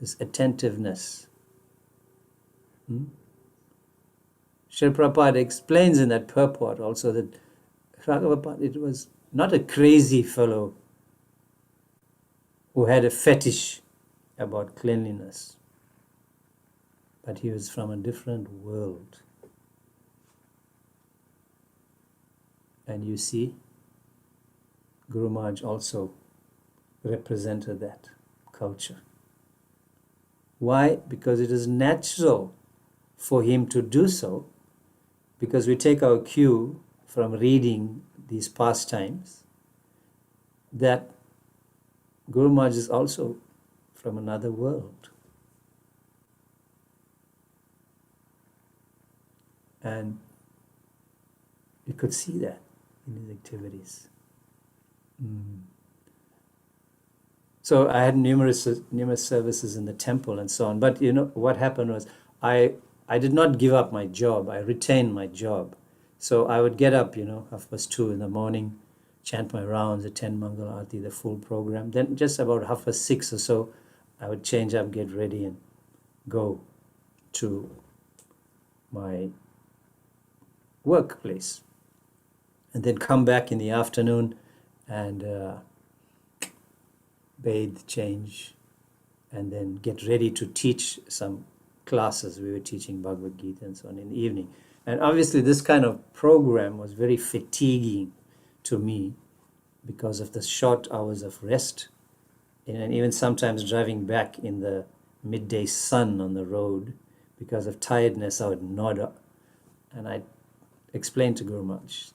this attentiveness. Srila Prabhupada explains in that purport also that Raghava Pandit was not a crazy fellow who had a fetish about cleanliness, but he was from a different world. And you see, Guru Maharaj also represented that culture. Why? Because it is natural for him to do so, because we take our cue from reading these pastimes, that Guru Maharaj is also from another world. And you could see that in his activities. So I had numerous services in the temple and so on. But you know what happened was I did not give up my job. I retained my job. So I would get up, 2:30 in the morning, chant my rounds, attend Mangal Aarti, the full program. Then just about 6:30 or so, I would change up, get ready, and go to my workplace. And then come back in the afternoon and bathe, change, and then get ready to teach some classes. We were teaching Bhagavad Gita and so on in the evening. And obviously this kind of program was very fatiguing to me because of the short hours of rest, and even sometimes driving back in the midday sun on the road. Because of tiredness, I would nod up, and I explained to Guru Maharaj.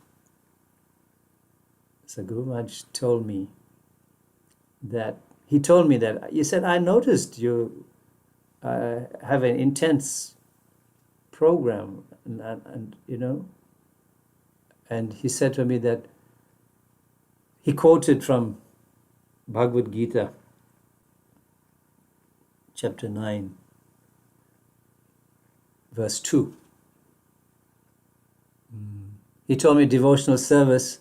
So Guru Maharaj told me that, he said, I noticed you have an intense program, and and he said to me that he quoted from Bhagavad Gita, chapter 9, verse 2. He told me devotional service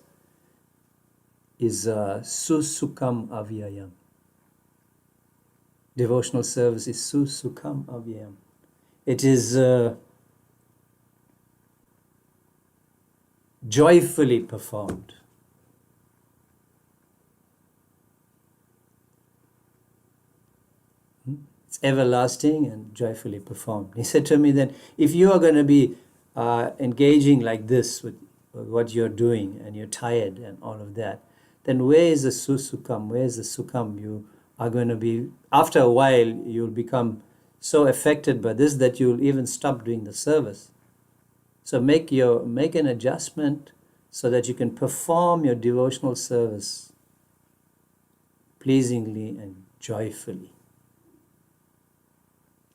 is susukam avyayam. Devotional service is susukam avyayam. It is joyfully performed. It's everlasting and joyfully performed. He said to me that if you are going to be engaging like this with what you're doing, and you're tired and all of that, then where is the susukam? Where is the sukam? You are going to be, after a while, you'll become so affected by this that you'll even stop doing the service. So make an adjustment so that you can perform your devotional service pleasingly and joyfully.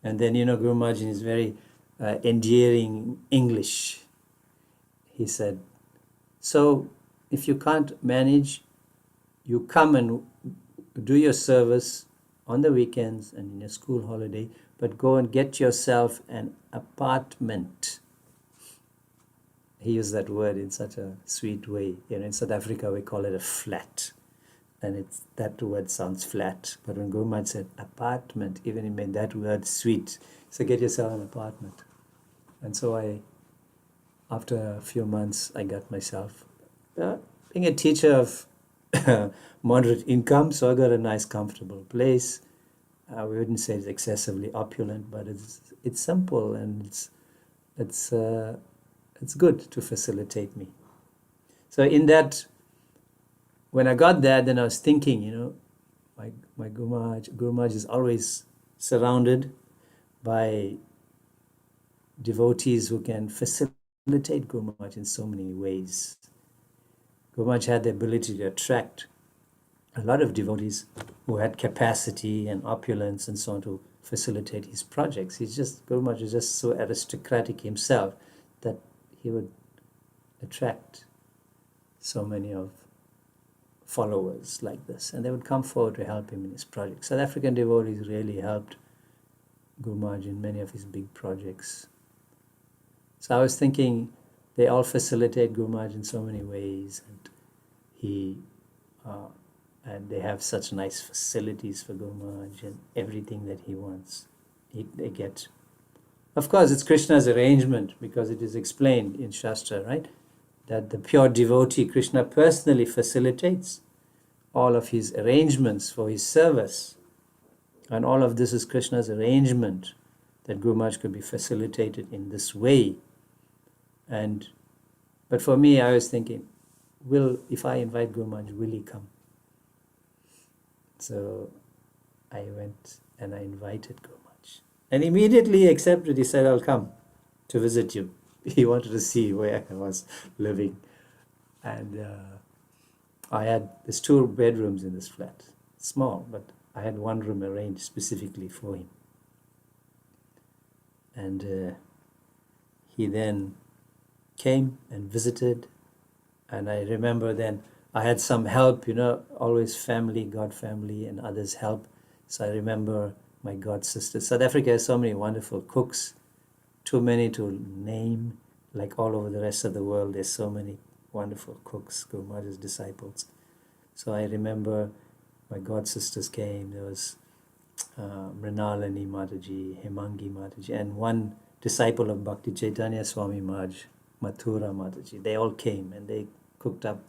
And then, Guru Maharaj in his very endearing English, he said, so if you can't manage, you come and do your service on the weekends and in your school holiday, but go and get yourself an apartment. He used that word in such a sweet way. In South Africa, we call it a flat. And that word sounds flat. But when Guru Maharaj said apartment, even he made that word sweet. So get yourself an apartment. And so after a few months, I got myself, being a teacher of moderate income, so I got a nice, comfortable place. We wouldn't say it's excessively opulent, but it's simple, and it's good to facilitate me. So in that, when I got there, then I was thinking, my Guru Maharaj is always surrounded by devotees who can facilitate Guru Maharaj in so many ways. Guru Maharaj had the ability to attract a lot of devotees who had capacity and opulence and so on to facilitate his projects. Guru Maharaj is just so aristocratic himself that he would attract so many of followers like this, and they would come forward to help him in his projects. South African devotees really helped Guru Maharaj in many of his big projects. So I was thinking, they all facilitate Guru Maharaj in so many ways, and they have such nice facilities for Guru Maharaj, and everything that he wants, they get. Of course, it's Krishna's arrangement, because it is explained in Shastra, right? That the pure devotee, Krishna personally facilitates all of his arrangements for his service. And all of this is Krishna's arrangement, that Guru Maharaj could be facilitated in this way. But for me, I was thinking, if I invite Guru Maharaj, will he come? So I went and I invited Guru Maharaj. And immediately he accepted. He said, I'll come to visit you. He wanted to see where I was living. And there's 2 bedrooms in this flat. small, but I had one room arranged specifically for him. And he then came and visited, and I remember then I had some help, always family, God family, and others help. So I remember my God sisters. South Africa has so many wonderful cooks, too many to name. Like all over the rest of the world, there's so many wonderful cooks, Guru Maharaj's disciples. So I remember my God sisters came. There was Mrinalini Mataji, Hemangi Mataji, and one disciple of Bhakti Chaitanya Swami Maharaj, Mathura Mataji. They all came and they cooked up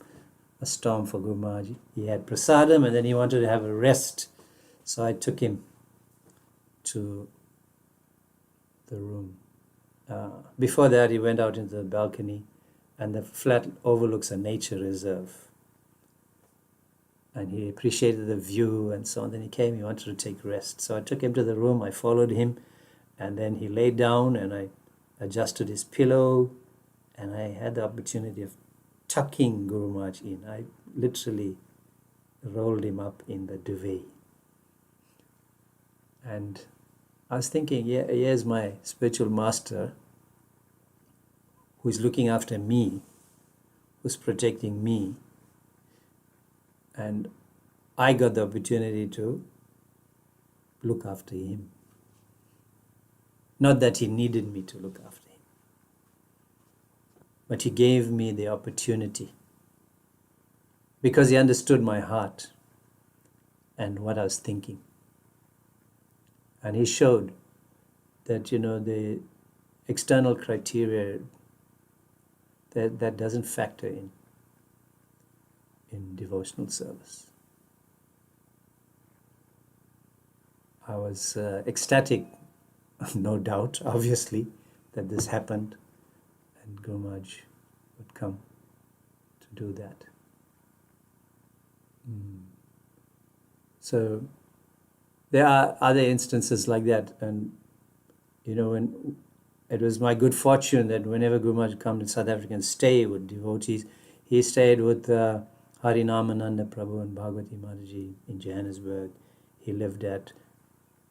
a storm for Guru Maharaj. He had prasadam and then he wanted to have a rest. So I took him to the room. Before that, he went out into the balcony, and the flat overlooks a nature reserve. And he appreciated the view and so on. Then he came, he wanted to take rest. So I took him to the room, I followed him, and then he laid down and I adjusted his pillow, and I had the opportunity of tucking Guru Maharaj in. I literally rolled him up in the duvet. And I was thinking, here's my spiritual master who's looking after me, who's protecting me. And I got the opportunity to look after him. Not that he needed me to look after him, but he gave me the opportunity because he understood my heart and what I was thinking. And he showed that, the external criteria, that doesn't factor in devotional service. I was ecstatic, no doubt, obviously, that this happened and Guru Maharaj would come to do that. So there are other instances like that, and when it was my good fortune that whenever Guru Maharaj would come to South Africa and stay with devotees, he stayed with Harinamananda Prabhu and Bhagwati Mataji in Johannesburg. He lived at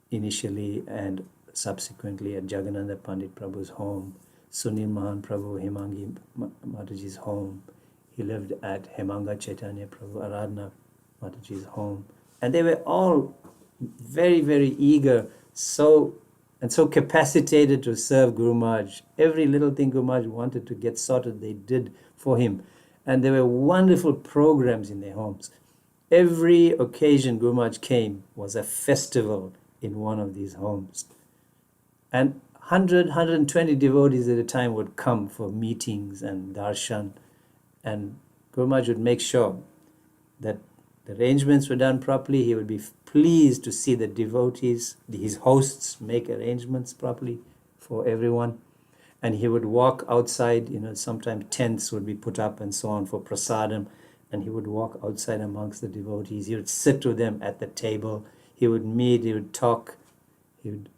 initially and subsequently at Jagannatha Pandit Prabhu's home, Sunil Mahan Prabhu, Hemangi Mataji's home. He lived at Hemanga Chaitanya Prabhu, Aradhana Mataji's home. And they were all very, very eager, so capacitated to serve Guru Maharaj. Every little thing Guru Maharaj wanted to get sorted, they did for him. And there were wonderful programs in their homes. Every occasion Guru Maharaj came was a festival in one of these homes. And 100, 120 devotees at a time would come for meetings and darshan. And Guru Maharaj would make sure that the arrangements were done properly. He would be pleased to see the devotees, his hosts, make arrangements properly for everyone. And he would walk outside, sometimes tents would be put up and so on for prasadam. And he would walk outside amongst the devotees. He would sit with them at the table. He would meet, he would talk. He would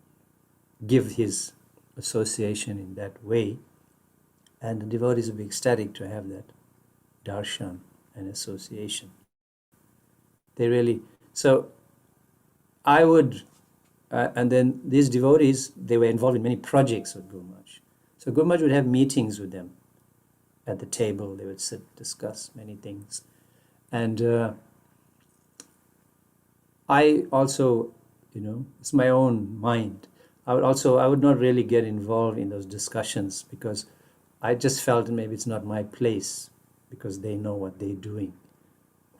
give his association in that way. And the devotees would be ecstatic to have that darshan and association. They really, so I would, and then these devotees, they were involved in many projects with Guru Maharaj. So Guru Maharaj would have meetings with them at the table. They would sit, discuss many things. And I also, it's my own mind. I would not really get involved in those discussions because I just felt maybe it's not my place because they know what they're doing.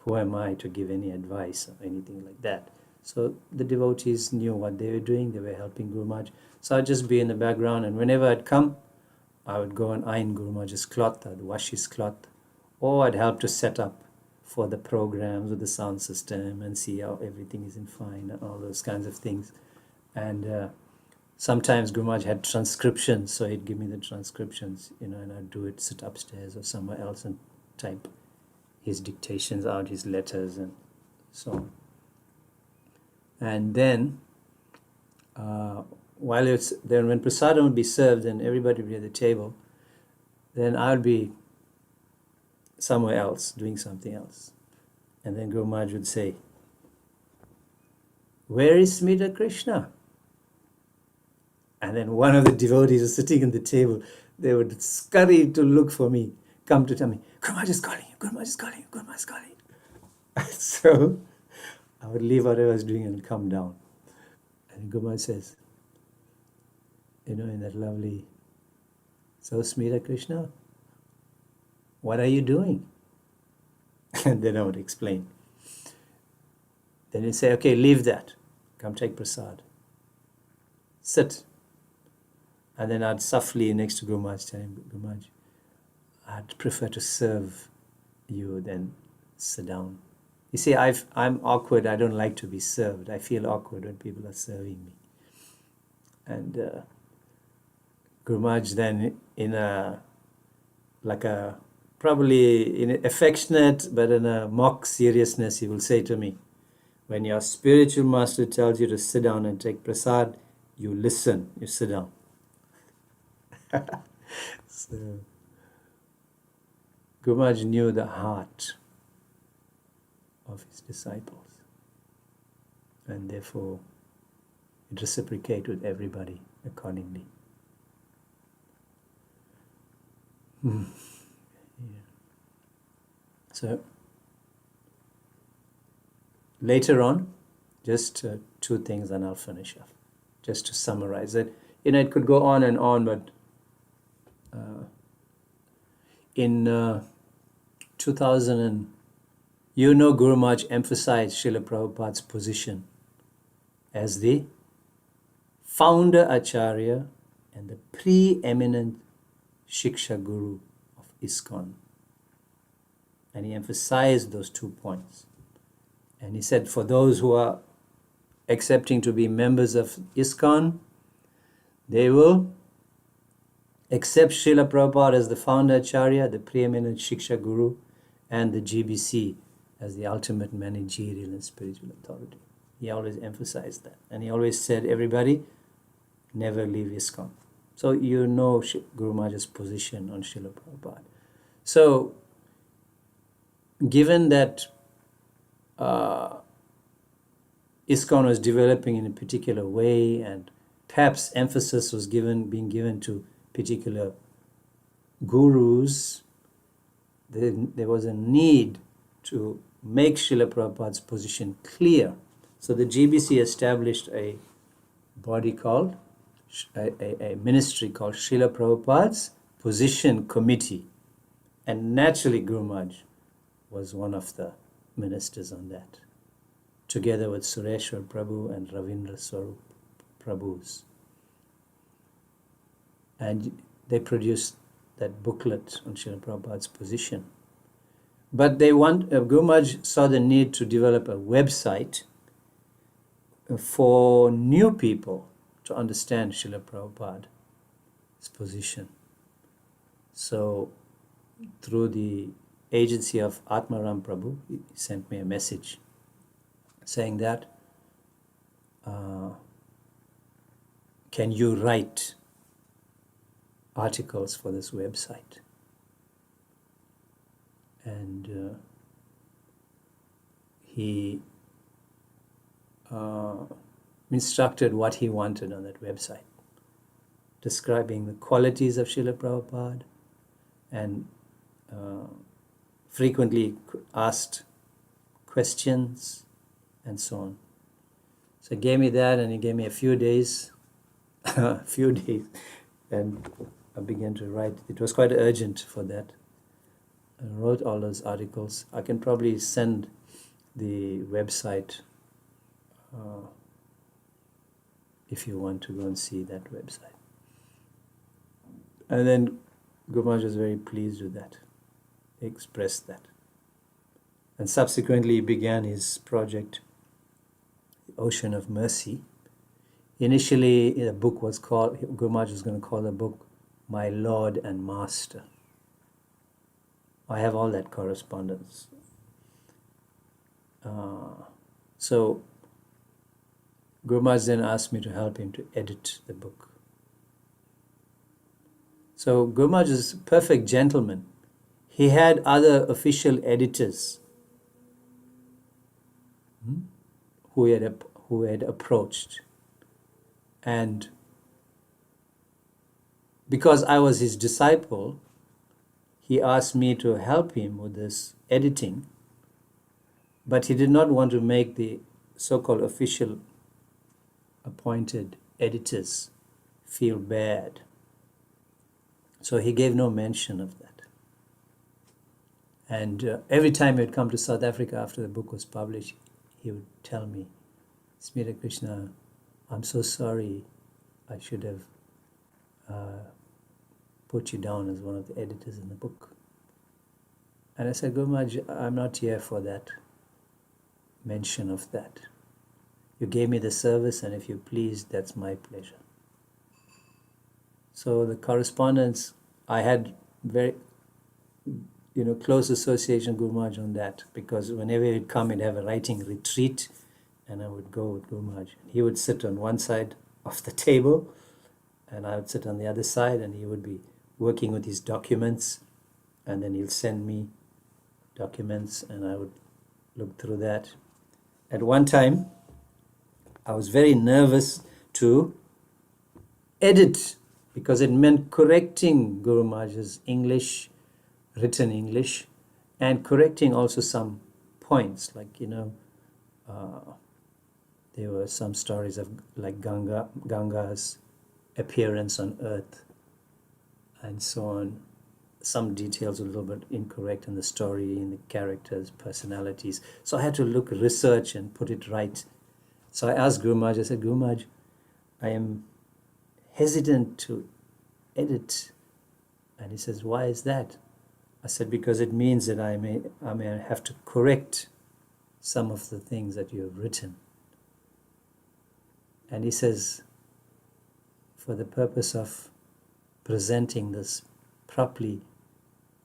Who am I to give any advice or anything like that? So the devotees knew what they were doing. They were helping Guru Maharaj. So I'd just be in the background, and whenever I'd come, I would go and iron Guru Maharaj's cloth, I'd wash his cloth, or I'd help to set up for the programs with the sound system and see how everything is in fine and all those kinds of things. And sometimes Guru Maharaj had transcriptions, so he'd give me the transcriptions, and I'd do it, sit upstairs or somewhere else and type his dictations out, his letters and so on. And then, when prasadam would be served and everybody would be at the table, then I would be somewhere else, doing something else. And then Guru Maharaj would say, where is Smita Krishna? And then one of the devotees was sitting at the table. They would scurry to look for me, come to tell me, Guru Maharaj is calling you, Guru Maharaj is calling you, Guru Maharaj is calling you. So I would leave whatever I was doing and come down. And Guru Maharaj says, in that lovely, so Smita Krishna, what are you doing? And then I would explain. Then he'd say, okay, leave that. Come take prasad. Sit. And then I'd softly next to Guru Maharaj tell him, Guru Maharaj, I'd prefer to serve you than sit down. You see, I'm awkward. I don't like to be served. I feel awkward when people are serving me. And Guru Maharaj then probably in affectionate but in a mock seriousness, he will say to me, when your spiritual master tells you to sit down and take prasad, you listen, you sit down. So Guru Maharaj knew the heart of his disciples, and therefore it reciprocated with everybody accordingly. Yeah. So later on, just two things and I'll finish off. Just to summarize it. It could go on and on, but in 2000, Guru Maharaj emphasized Srila Prabhupada's position as the founder Acharya and the preeminent Shiksha Guru of ISKCON. And he emphasized those 2 points. And he said, for those who are accepting to be members of ISKCON, they will accept Srila Prabhupada as the founder Acharya, the preeminent Shiksha Guru, and the GBC as the ultimate managerial and spiritual authority. He always emphasized that. And he always said, everybody, never leave ISKCON. So Guru Maharaj's position on Srila Prabhupada. So, given that ISKCON was developing in a particular way and perhaps emphasis was being given to particular gurus, there was a need to make Srila Prabhupada's position clear. So the GBC established a body called, a ministry called Srila Prabhupada's Position Committee. And naturally Guru Maharaj was one of the ministers on that, together with Sureshwar Prabhu and Ravindra Swarup Prabhus. And they produced that booklet on Srila Prabhupada's position. But Guru Maharaj saw the need to develop a website for new people to understand Srila Prabhupada's position. So through the agency of Atmaram Prabhu, he sent me a message saying that, can you write articles for this website? And he instructed what he wanted on that website, describing the qualities of Srila Prabhupada and frequently asked questions and so on. So he gave me that, and he gave me a few days, and I began to write. It was quite urgent for that. I wrote all those articles. I can probably send the website if you want to go and see that website. And then Guru Maharaj was very pleased with that. He expressed that. And subsequently he began his project, The Ocean of Mercy. Initially, the book was called, Guru Maharaj was going to call the book, My Lord and Master. I have all that correspondence. So Guru Maharaj then asked me to help him to edit the book. So Guru Maharaj is a perfect gentleman. He had other official editors who who had approached. And because I was his disciple, he asked me to help him with this editing, but he did not want to make the so-called official appointed editors feel bad. So he gave no mention of that. And every time he would come to South Africa after the book was published, he would tell me, Smita Krishna, I'm so sorry, I should have put you down as one of the editors in the book. And I said, Gurumaj, I'm not here for that mention of that. You gave me the service, and if you please, that's my pleasure. So the correspondence, I had very, close association with Gurumaj on that, because whenever he'd come, he'd have a writing retreat, and I would go with Gurumaj. He would sit on one side of the table, and I would sit on the other side, and he would be working with his documents, and then he'll send me documents, and I would look through that. At one time, I was very nervous to edit, because it meant correcting Guru Maharaj's English, written English, and correcting also some points, like, there were some stories of like Ganga's appearance on earth and so on. Some details were a little bit incorrect in the story, in the characters, personalities. So I had to research and put it right. So I asked Guru Maharaj, I said, Guru Maharaj, I am hesitant to edit. And he says, why is that? I said, because it means that I may have to correct some of the things that you have written. And he says, for the purpose of presenting this properly,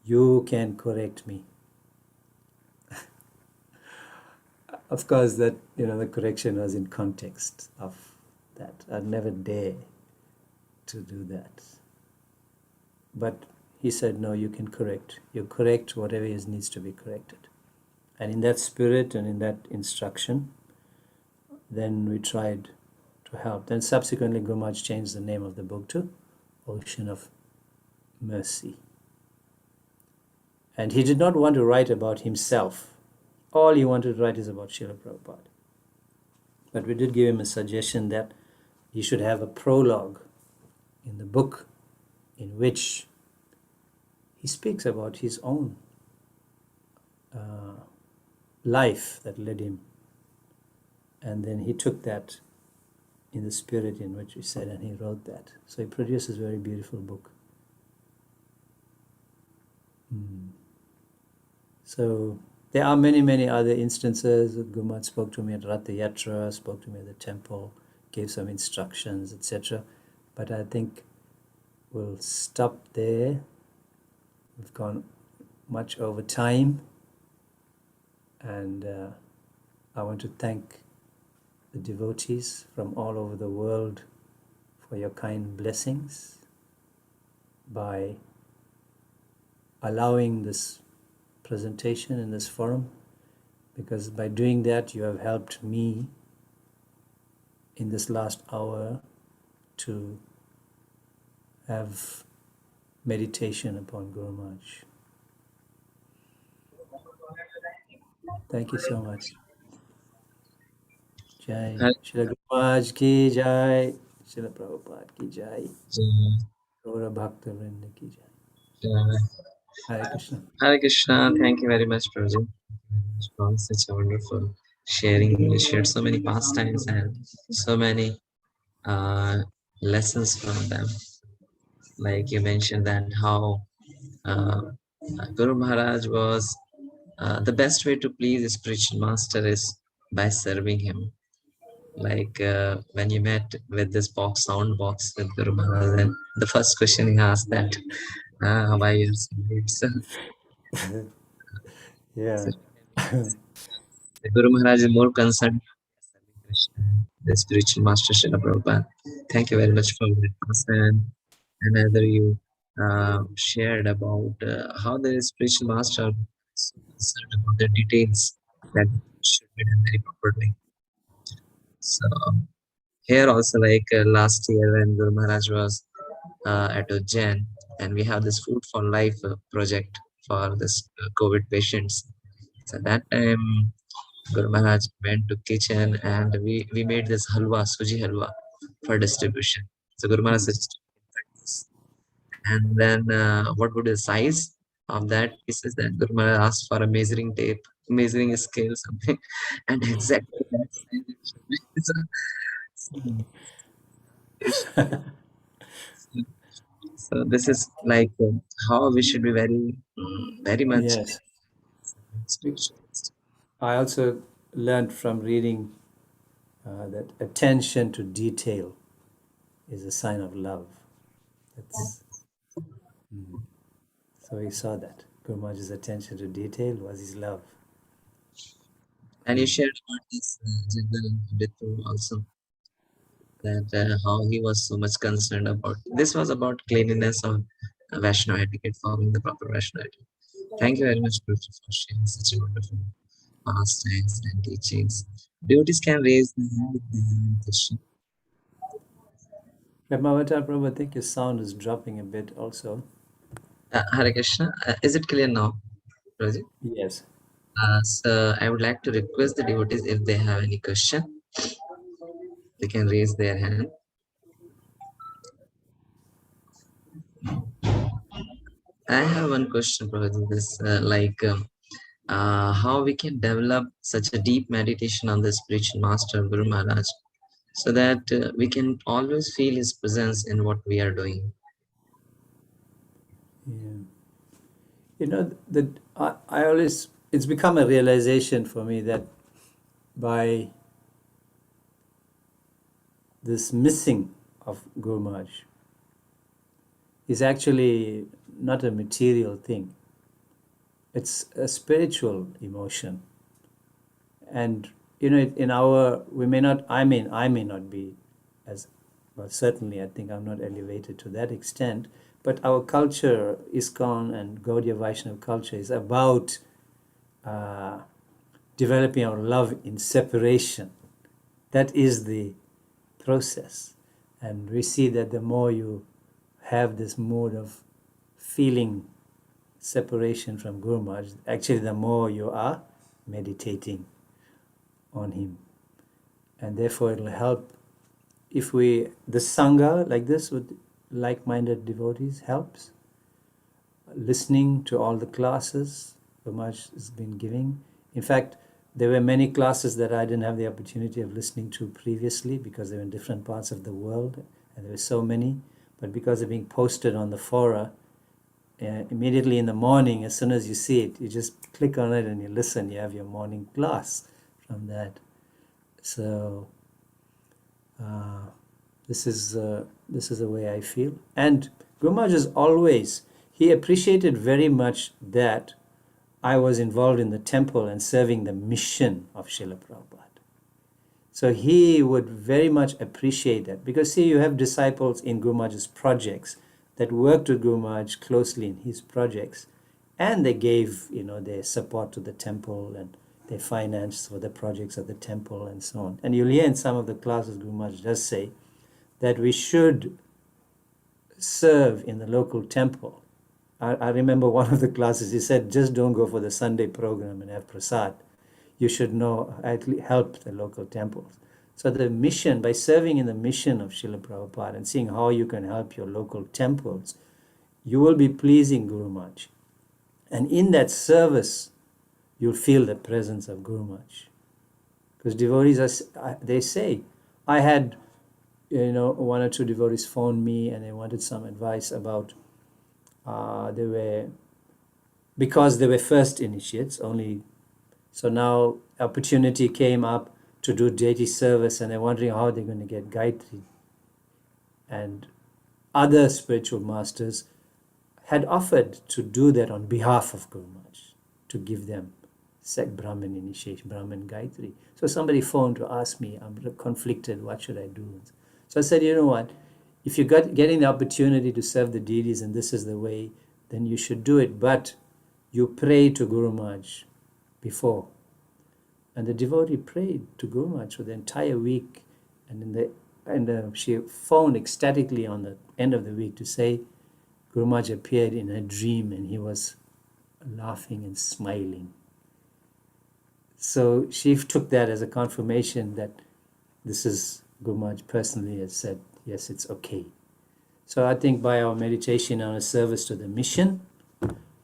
you can correct me. Of course, that, the correction was in context of that. I'd never dare to do that. But he said, no, you can correct. You correct whatever needs to be corrected. And in that spirit and in that instruction, then we tried to help. Then subsequently, Guru Maharaj changed the name of the book to Ocean of Mercy. And he did not want to write about himself. All he wanted to write is about Srila Prabhupada. But we did give him a suggestion that he should have a prologue in the book in which he speaks about his own life that led him. And then he took that in the spirit in which we said, and he wrote that. So he produced this very beautiful book. So there are many, many other instances. Guru Maharaj spoke to me at Ratha Yatra, spoke to me at the temple, gave some instructions, etc. But I think we'll stop there. We've gone much over time. And I want to thank the devotees from all over the world for your kind blessings by allowing this presentation in this forum, because by doing that you have helped me in this last hour to have meditation upon Guru Maharaj. Thank you so much. Jai. Srila Guru Maharaj ki jai. Srila Prabhupada ki jai. Gaura Bhakta Vrinda ki jai. Hare Krishna. Hare Krishna. Thank you very much, Prabhu, for such a wonderful sharing. You shared so many pastimes and so many lessons from them. Like you mentioned that how Guru Maharaj was the best way to please a spiritual master is by serving him. Like when you met with this sound box with Guru Maharaj, and the first question he asked that, how are you? Yeah. The Guru Maharaj is more concerned with Krishna, the spiritual master Srila Prabhupada. Thank you very much for that concern. And either you shared about how the spiritual master is concerned about the details that should be done very properly. So here also, like last year when Guru Maharaj was at Ujjain, and we have this Food for Life project for this COVID patients. So that time Guru Maharaj went to kitchen and we made this halwa, suji halwa for distribution. So Guru Maharaj suggested, and then what would be the size of that pieces, that Guru Maharaj asked for a measuring tape, measuring scale, something, and exactly that size it should be. So, so this is like how we should be very much Yes. spiritual. I also learned from reading that attention to detail is a sign of love. That's, so we saw that. Guru Maharaj's attention to detail was his love. And you shared about this general Bittu also, that how he was so much concerned about. This was about cleanliness of Vaishnava etiquette, following the proper Vaishnava etiquette. Thank you very much, Prabhu, for sharing such a wonderful pastimes and teachings. Devotees can raise their hand if they have any question. Brahmavatar Prabhu, I think your sound is dropping a bit also. Hare Krishna. Is it clear now, Prabhuji? Yes. So I would like to request the devotees, if they have any question, they can raise their hand. I have one question, Prabhuji. This how we can develop such a deep meditation on the spiritual master Guru Maharaj, so that we can always feel his presence in what we are doing. Yeah. You know, I always, it's become a realization for me that by this missing of Guru Maharaj is actually not a material thing. It's a spiritual emotion. And, you know, in our, we may not, I may not be as, well, certainly I think I'm not elevated to that extent, but our culture, ISKCON and Gaudiya Vaishnava culture, is about developing our love in separation. That is the process. And we see that the more you have this mode of feeling separation from Guru Maharaj, actually the more you are meditating on him. And therefore it'll help if we, the Sangha like this with like-minded devotees helps. Listening to all the classes Guru Maharaj has been giving. In fact, there were many classes that I didn't have the opportunity of listening to previously because they were in different parts of the world, and there were so many. But because they're being posted on the fora, immediately in the morning, as soon as you see it, you just click on it and you listen. You have your morning class from that. So this is the way I feel. And Guru Maharaj is always, he appreciated very much that I was involved in the temple and serving the mission of Srila Prabhupada. So he would very much appreciate that, because see, you have disciples in Guru Maharaj's projects that worked with Guru Maharaj closely in his projects, and they gave, you know, their support to the temple and their finance for the projects of the temple and so on. And you'll hear in some of the classes Guru Maharaj does say that we should serve in the local temple. I remember one of the classes, he said, just don't go for the Sunday program and have prasad. You should know, help the local temples. So the mission, by serving in the mission of Srila Prabhupada and seeing how you can help your local temples, you will be pleasing Guru Maharaj. And in that service, you'll feel the presence of Guru Maharaj. Because devotees, they say, I had, you know, one or two devotees phoned me and they wanted some advice about, because they were first initiates only, so now opportunity came up to do deity service and they're wondering how they're going to get Gayatri. And other spiritual masters had offered to do that on behalf of Guru Maharaj, to give them Brahmin initiation, Brahmin Gayatri. So somebody phoned to ask me, I'm conflicted, what should I do? So I said, you know what, if you're getting the opportunity to serve the deities and this is the way, then you should do it. But you pray to Guru Maharaj before. And the devotee prayed to Guru Maharaj for the entire week. And she phoned ecstatically on the end of the week to say Guru Maharaj appeared in her dream and he was laughing and smiling. So she took that as a confirmation that this is Guru Maharaj personally has said, yes, it's okay. So I think by our meditation on a service to the mission,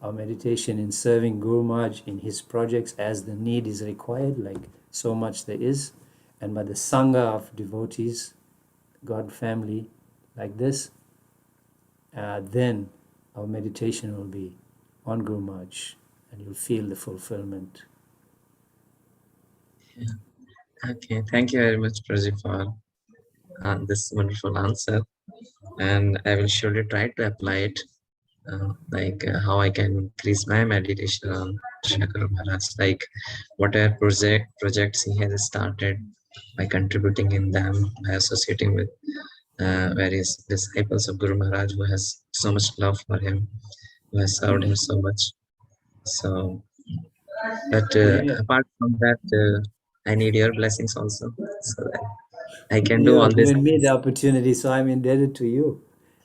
our meditation in serving Guru Maharaj in his projects as the need is required, like so much there is, and by the Sangha of devotees, God family, like this, then our meditation will be on Guru Maharaj and you'll feel the fulfillment. Yeah. Okay, thank you very much, Prabhu, for this wonderful answer. And I will surely try to apply it, how I can increase my meditation on Charu Maharaj, like whatever projects he has started, by contributing in them, by associating with various disciples of Guru Maharaj who has so much love for him, who has served him so much. So, but apart from that, I need your blessings also, so that I can do You all have this. given me the opportunity, so I'm indebted to you.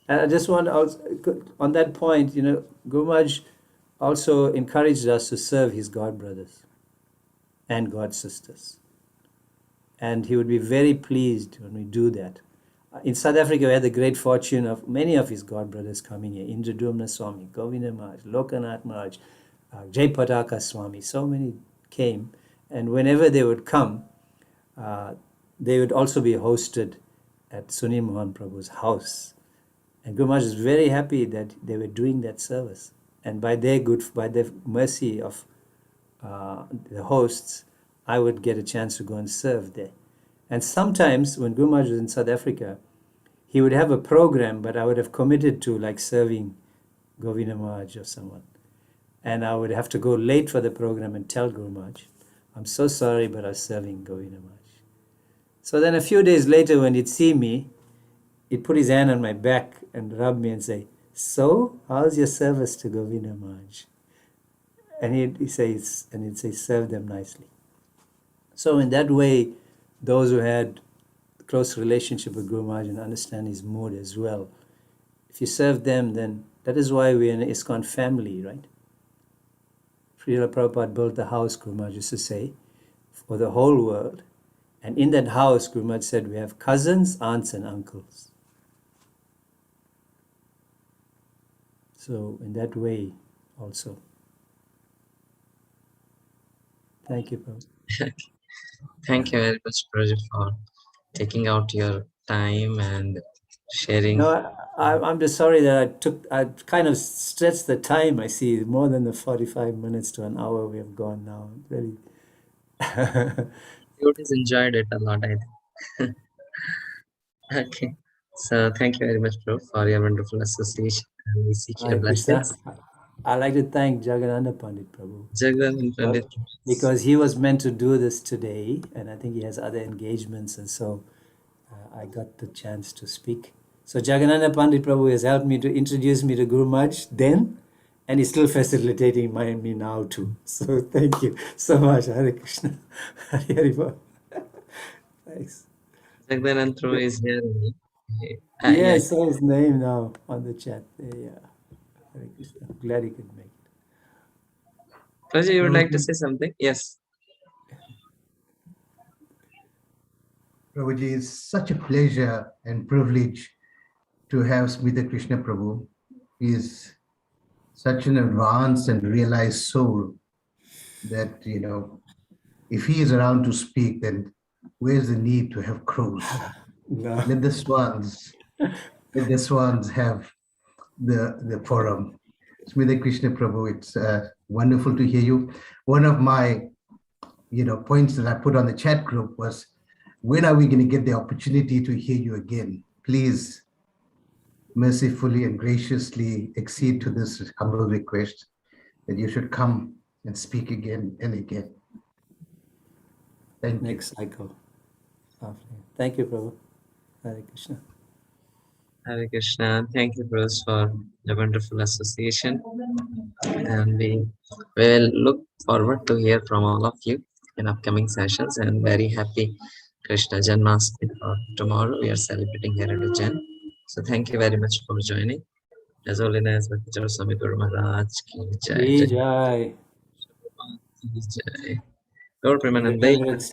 And I just want to also, on that point, Guru Maharaj also encouraged us to serve his God brothers and God sisters. And he would be very pleased when we do that. In South Africa, we had the great fortune of many of his God brothers coming here. Indradumna Swami, Govinda Maharaj, Lokanath Maharaj, Jai Pataka Swami, so many came. And whenever they would come, they would also be hosted at Sunil Mohan Prabhu's house. And Guru Maharaj is very happy that they were doing that service. And by their mercy of the hosts, I would get a chance to go and serve there. And sometimes when Guru Maharaj was in South Africa, he would have a program, but I would have committed to like serving Govinda Maharaj or someone. And I would have to go late for the program and tell Guru Maharaj, I'm so sorry, but I was serving Govinda Maharaj. So then a few days later, when he'd see me, he'd put his hand on my back and rub me and say, so, how's your service to Govinda Maharaj? And he'd say, serve them nicely. So in that way, those who had a close relationship with Guru Maharaj and understand his mood as well, if you serve them, then that is why we're an ISKCON family, right? Srila Prabhupada built the house, Guru Maharaj used to say, for the whole world. And in that house, Guru Maharaj said, we have cousins, aunts, and uncles. So in that way also. Thank you, Prabhu. Thank you very much, Prabhu, for taking out your time and sharing. No, I'm just sorry that I kind of stretched the time. I see more than the 45 minutes to an hour we have gone now. Really. You just enjoyed it a lot, I think. Okay. So thank you very much, Prabhu, for your wonderful association. And we seek your Hare Krishna. blessings. I'd like to thank Jagannatha Pandit Prabhu. Jagan Pandit. Because he was meant to do this today, and I think he has other engagements, and so I got the chance to speak. So Jagannatha Pandit Prabhu has helped me to introduce me to Guru Maharaj then, and he's still facilitating me now too. So thank you so much. Hare Krishna. Hare Bol. Thanks. Jagdanantro is here. Yeah, I saw his name now on the chat. Yeah. Hare Krishna. I'm glad he could make it. Prabhu, you would like to say something? Yes. Prabhuji, it's such a pleasure and privilege to have Smita Krishna Prabhu. He is such an advanced and realized soul that, if he is around to speak, then where's the need to have crows? No. Let the swans have the forum. Smita Krishna Prabhu, it's wonderful to hear you. One of my, points that I put on the chat group was, when are we going to get the opportunity to hear you again? Please mercifully and graciously accede to this humble request that you should come and speak again and again. Thank you. Next cycle. Thank you, Prabhu. Hare Krishna. Hare Krishna. Thank you, Prabhu, for the wonderful association. And we will look forward to hear from all of you in upcoming sessions, and very happy Krishna Janmashtami for tomorrow. We are celebrating here at Ujjain. So thank you very much for joining. As Holiness Bhakti Charu Swami Guru Maharaj ki jai. Jai. Ki jai. Gaur Premanande. Remembrance.